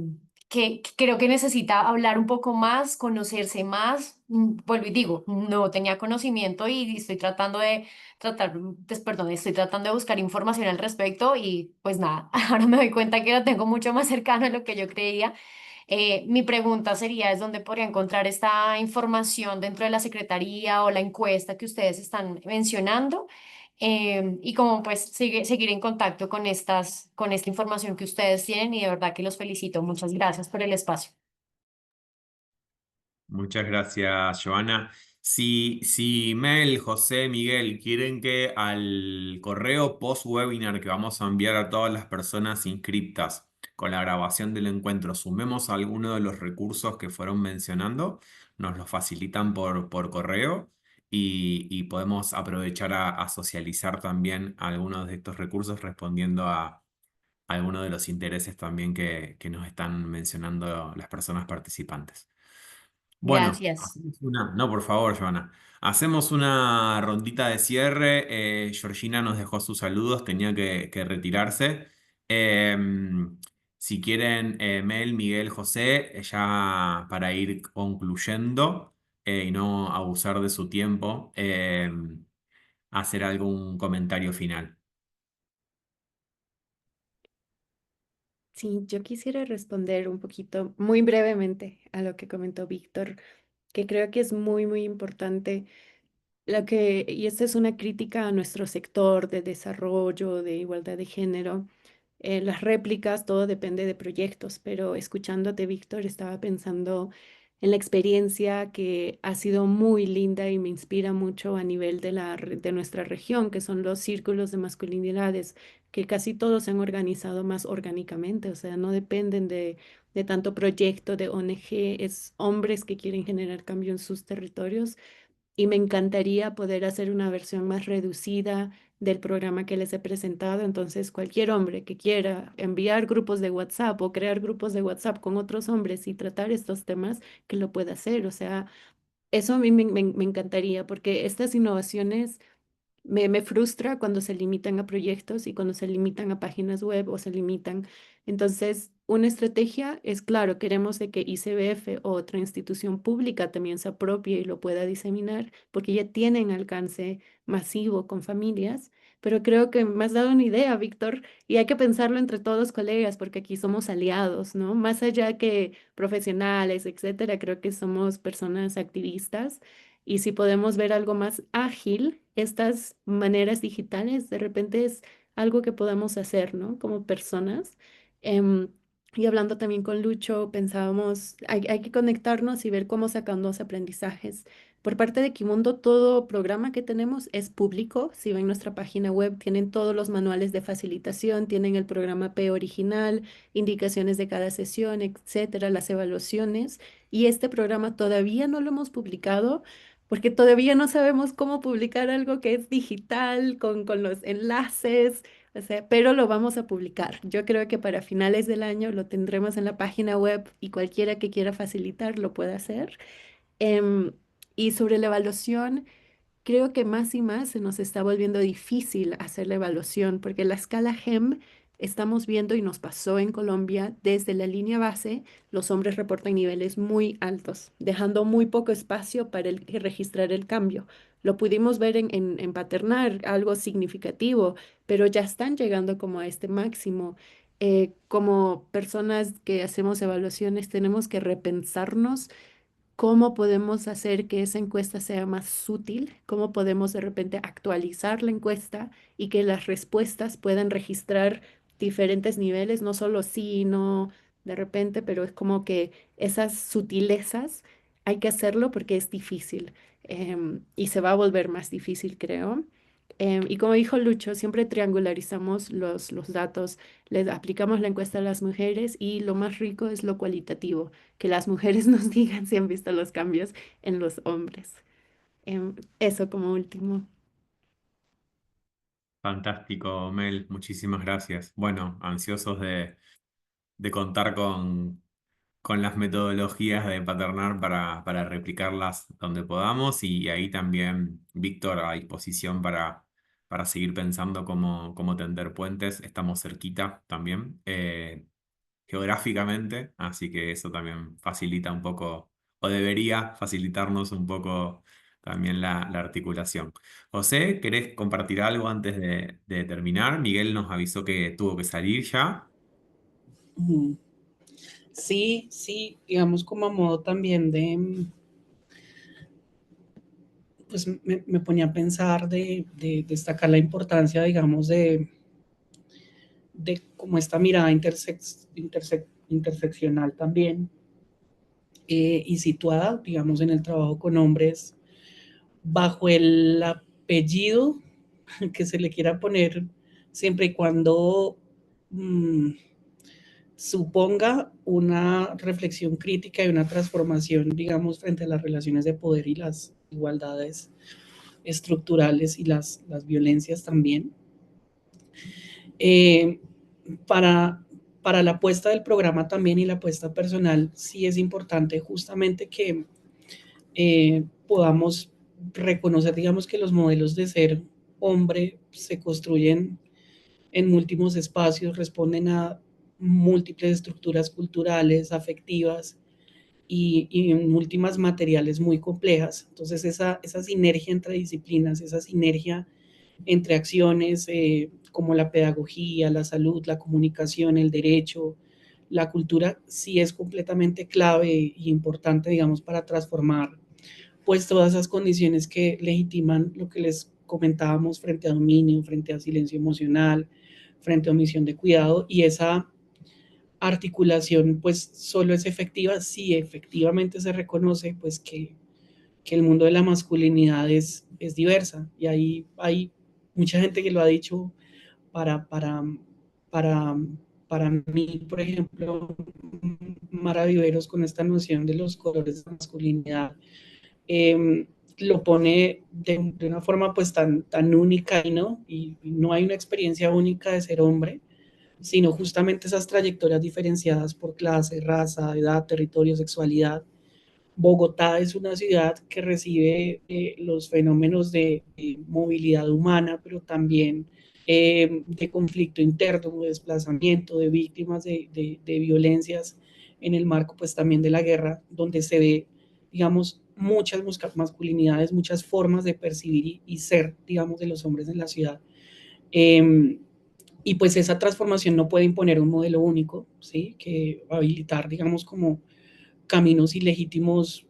que creo que necesita hablar un poco más, conocerse más. Vuelvo y digo, no tenía conocimiento y estoy tratando de perdón, estoy tratando de buscar información al respecto y pues nada, ahora me doy cuenta que lo tengo mucho más cercano de lo que yo creía. Mi pregunta sería, ¿es dónde podría encontrar esta información dentro de la secretaría o la encuesta que ustedes están mencionando? Y como pues seguir en contacto con esta información que ustedes tienen y de verdad que los felicito. Muchas gracias por el espacio. Muchas gracias, Joana. Si Mel, José, Miguel quieren que al correo post-webinar que vamos a enviar a todas las personas inscriptas con la grabación del encuentro, sumemos alguno de los recursos que fueron mencionando, nos los facilitan por correo y podemos aprovechar a socializar también algunos de estos recursos respondiendo a algunos de los intereses también que nos están mencionando las personas participantes. Bueno, Gracias. hacemos no, por favor, Joana. Hacemos una rondita de cierre. Georgina nos dejó sus saludos, tenía que retirarse. Si quieren, Mel, Miguel, José, ya para ir concluyendo y no abusar de su tiempo, hacer algún comentario final. Sí, yo quisiera responder un poquito, muy brevemente, a lo que comentó Víctor, que creo que es muy, muy importante. Y esta es una crítica a nuestro sector de desarrollo, de igualdad de género. Las réplicas, todo depende de proyectos, pero escuchándote, Víctor, estaba pensando en la experiencia que ha sido muy linda y me inspira mucho a nivel de nuestra región, que son los círculos de masculinidades, que casi todos se han organizado más orgánicamente, o sea, no dependen de tanto proyecto de ONG, es hombres que quieren generar cambio en sus territorios y me encantaría poder hacer una versión más reducida del programa que les he presentado. Entonces, cualquier hombre que quiera enviar grupos de WhatsApp o crear grupos de WhatsApp con otros hombres y tratar estos temas, que lo pueda hacer. O sea, eso a mí me encantaría porque estas innovaciones me frustra cuando se limitan a proyectos y cuando se limitan a páginas web o se limitan. Entonces, una estrategia es, claro, queremos de que ICBF o otra institución pública también se apropie y lo pueda diseminar, porque ya tienen alcance masivo con familias. Pero creo que me has dado una idea, Víctor, y hay que pensarlo entre todos, colegas, porque aquí somos aliados, ¿no? Más allá que profesionales, etcétera, creo que somos personas activistas y si podemos ver algo más ágil, estas maneras digitales, de repente es algo que podamos hacer, ¿no? Como personas. Em, y hablando también con Lucho, pensábamos, hay que conectarnos y ver cómo sacamos aprendizajes. Por parte de Kimundo, todo programa que tenemos es público. Si ven nuestra página web, tienen todos los manuales de facilitación, tienen el programa P original, indicaciones de cada sesión, etcétera, las evaluaciones. Y este programa todavía no lo hemos publicado porque todavía no sabemos cómo publicar algo que es digital, con los enlaces, o sea, pero lo vamos a publicar. Yo creo que para finales del año lo tendremos en la página web y cualquiera que quiera facilitar lo puede hacer. Em, y sobre la evaluación. creo que más y más se nos está volviendo difícil hacer la evaluación, porque la escala GEM estamos viendo y nos pasó en Colombia, desde la línea base, los hombres reportan niveles muy altos, dejando muy poco espacio para registrar el cambio. Lo pudimos ver en Paternar, algo significativo, pero ya están llegando como a este máximo. Como personas que hacemos evaluaciones, tenemos que repensarnos cómo podemos hacer que esa encuesta sea más sutil, cómo podemos de repente actualizar la encuesta y que las respuestas puedan registrar diferentes niveles, no solo sí, no, de repente, pero es como que esas sutilezas hay que hacerlo porque es difícil, y se va a volver más difícil, creo. Y como dijo Lucho, siempre triangularizamos los datos, les aplicamos la encuesta a las mujeres y lo más rico es lo cualitativo, que las mujeres nos digan si han visto los cambios en los hombres. Eso como último. Fantástico, Mel, muchísimas gracias. Bueno, ansiosos de contar con las metodologías de Paternar para replicarlas donde podamos y ahí también Víctor a disposición para seguir pensando cómo tender puentes. Estamos cerquita también geográficamente, así que eso también facilita un poco, o debería facilitarnos un poco también la articulación. José, ¿querés compartir algo antes de terminar? Miguel nos avisó que tuvo que salir ya. Ujú. Sí, sí, digamos como a modo también de, pues me ponía a pensar de destacar la importancia, digamos, de como esta mirada interseccional también, y situada, digamos, en el trabajo con hombres bajo el apellido que se le quiera poner, siempre y cuando suponga una reflexión crítica y una transformación, digamos, frente a las relaciones de poder y las igualdades estructurales y las violencias también. Eh, para, para la apuesta del programa también y la apuesta personal, sí es importante justamente que podamos reconocer, digamos, que los modelos de ser hombre se construyen en múltiples espacios, responden a múltiples estructuras culturales, afectivas y en últimas materiales muy complejas. Entonces esa sinergia entre disciplinas, esa sinergia entre acciones como la pedagogía, la salud, la comunicación, el derecho, la cultura, sí es completamente clave e importante, digamos, para transformar pues todas esas condiciones que legitiman lo que les comentábamos frente a dominio, frente a silencio emocional, frente a omisión de cuidado, y esa articulación pues solo es efectiva si efectivamente se reconoce pues que el mundo de la masculinidad es diversa, y ahí hay mucha gente que lo ha dicho para, para, para, para mí, por ejemplo, Mara Viveros, con esta noción de los colores de masculinidad, lo pone de una forma pues tan única, ¿no? Y no hay una experiencia única de ser hombre, sino justamente esas trayectorias diferenciadas por clase, raza, edad, territorio, sexualidad. Bogotá es una ciudad que recibe los fenómenos de movilidad humana, pero también de conflicto interno, de desplazamiento, de víctimas de violencias en el marco pues también de la guerra, donde se ve, digamos, muchas masculinidades, muchas formas de percibir y ser, digamos, de los hombres en la ciudad. Y pues esa transformación no puede imponer un modelo único, ¿sí? Que habilitar, digamos, como caminos ilegítimos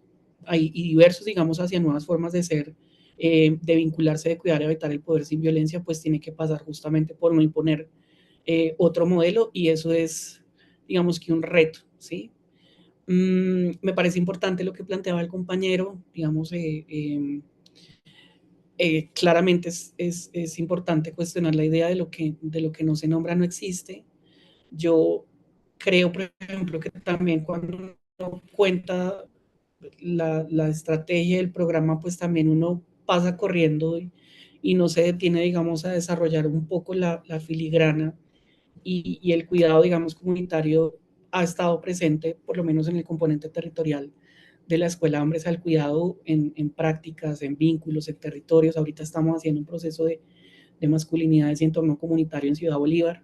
y diversos, digamos, hacia nuevas formas de ser, de vincularse, de cuidar y evitar el poder sin violencia, pues tiene que pasar justamente por no imponer otro modelo, y eso es, digamos, que un reto, ¿sí? Me parece importante lo que planteaba el compañero, digamos, claramente es importante cuestionar la idea de lo que no se nombra no existe. Yo creo, por ejemplo, que también cuando uno cuenta la estrategia del programa, pues también uno pasa corriendo y no se detiene, digamos, a desarrollar un poco la filigrana y el cuidado, digamos, comunitario ha estado presente, por lo menos en el componente territorial de la Escuela de Hombres al Cuidado en prácticas, en vínculos, en territorios. Ahorita estamos haciendo un proceso de masculinidades y entorno comunitario en Ciudad Bolívar,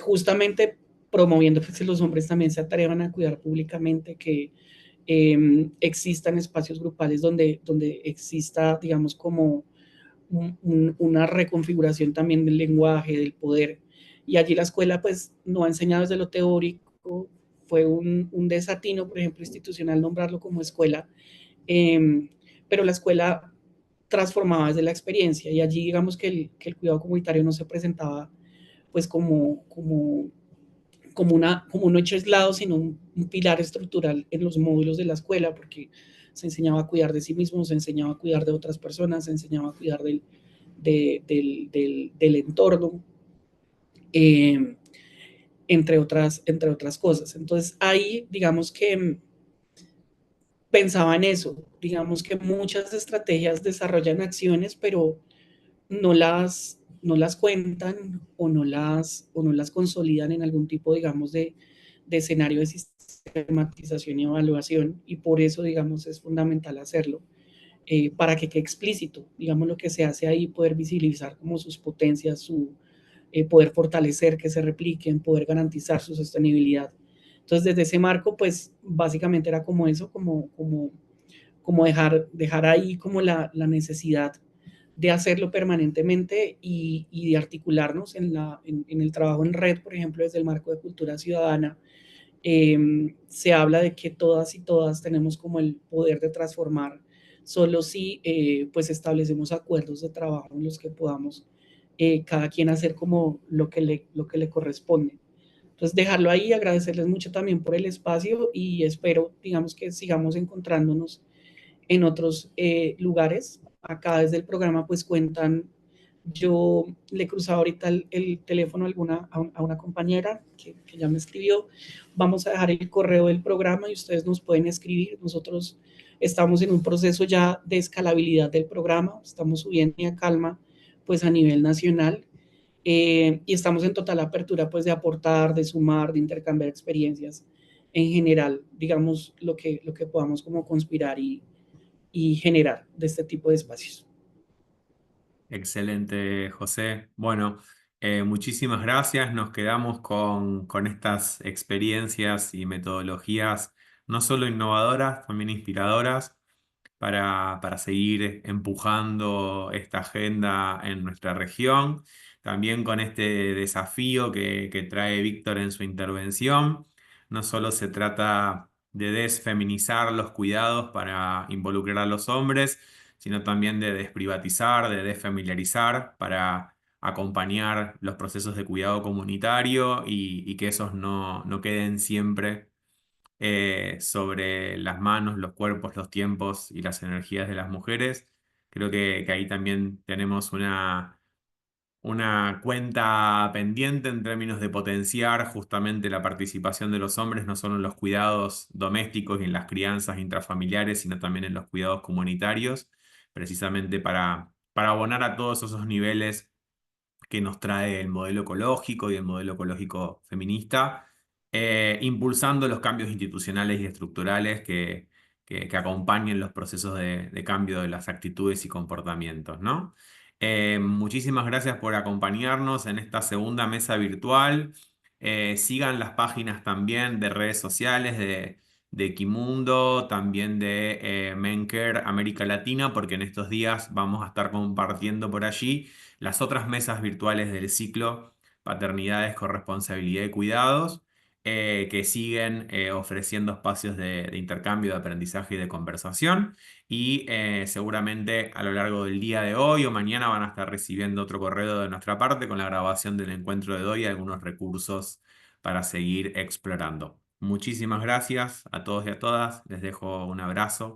justamente promoviendo pues, que los hombres también se atrevan a cuidar públicamente, que existan espacios grupales donde exista, digamos, como una reconfiguración también del lenguaje, del poder. Y allí la escuela pues no ha enseñado desde lo teórico, fue un desatino, por ejemplo, institucional nombrarlo como escuela, pero la escuela transformaba desde la experiencia y allí digamos que el cuidado comunitario no se presentaba pues como un hecho aislado, sino un pilar estructural en los módulos de la escuela, porque se enseñaba a cuidar de sí mismo, se enseñaba a cuidar de otras personas, se enseñaba a cuidar del entorno, entre otras cosas. Entonces ahí, digamos que pensaba en eso, digamos que muchas estrategias desarrollan acciones, pero no las cuentan o no las consolidan en algún tipo, digamos, de escenario de sistematización y evaluación, y por eso, digamos, es fundamental hacerlo. Para que quede explícito, digamos, lo que se hace ahí, poder visibilizar como sus potencias, poder fortalecer que se repliquen, poder garantizar su sostenibilidad. Entonces, desde ese marco, pues, básicamente era como eso, como dejar ahí como la necesidad de hacerlo permanentemente y de articularnos en el trabajo en red, por ejemplo, desde el marco de cultura ciudadana. Se habla de que todas y todas tenemos como el poder de transformar solo si pues establecemos acuerdos de trabajo en los que podamos cada quien hacer como lo que le corresponde. Entonces dejarlo ahí, agradecerles mucho también por el espacio y espero, digamos, que sigamos encontrándonos en otros lugares. Acá desde el programa pues cuentan, yo le he cruzado ahorita el teléfono a una compañera que ya me escribió. Vamos a dejar el correo del programa y ustedes nos pueden escribir. Nosotros estamos en un proceso ya de escalabilidad del programa, estamos subiendo a calma pues a nivel nacional y estamos en total apertura pues de aportar, de sumar, de intercambiar experiencias en general, digamos, lo que podamos como conspirar y generar de este tipo de espacios. Excelente, José. Bueno, muchísimas gracias. Nos quedamos con estas experiencias y metodologías no solo innovadoras, también inspiradoras para seguir empujando esta agenda en nuestra región. También con este desafío que trae Víctor en su intervención. No solo se trata de desfeminizar los cuidados para involucrar a los hombres, sino también de desprivatizar, de desfamiliarizar para acompañar los procesos de cuidado comunitario y que esos no queden siempre sobre las manos, los cuerpos, los tiempos y las energías de las mujeres. Creo que ahí también tenemos una cuenta pendiente en términos de potenciar justamente la participación de los hombres, no solo en los cuidados domésticos y en las crianzas intrafamiliares, sino también en los cuidados comunitarios, precisamente para abonar a todos esos niveles que nos trae el modelo ecológico y el modelo ecológico feminista, impulsando los cambios institucionales y estructurales que acompañen los procesos de cambio de las actitudes y comportamientos, ¿no? Muchísimas gracias por acompañarnos en esta segunda mesa virtual. Sigan las páginas también de redes sociales de Equimundo, también de Mencare América Latina, porque en estos días vamos a estar compartiendo por allí las otras mesas virtuales del ciclo Paternidades, Corresponsabilidad y Cuidados, que siguen ofreciendo espacios de intercambio, de aprendizaje y de conversación. Y seguramente a lo largo del día de hoy o mañana van a estar recibiendo otro correo de nuestra parte con la grabación del encuentro de hoy y algunos recursos para seguir explorando. Muchísimas gracias a todos y a todas. Les dejo un abrazo.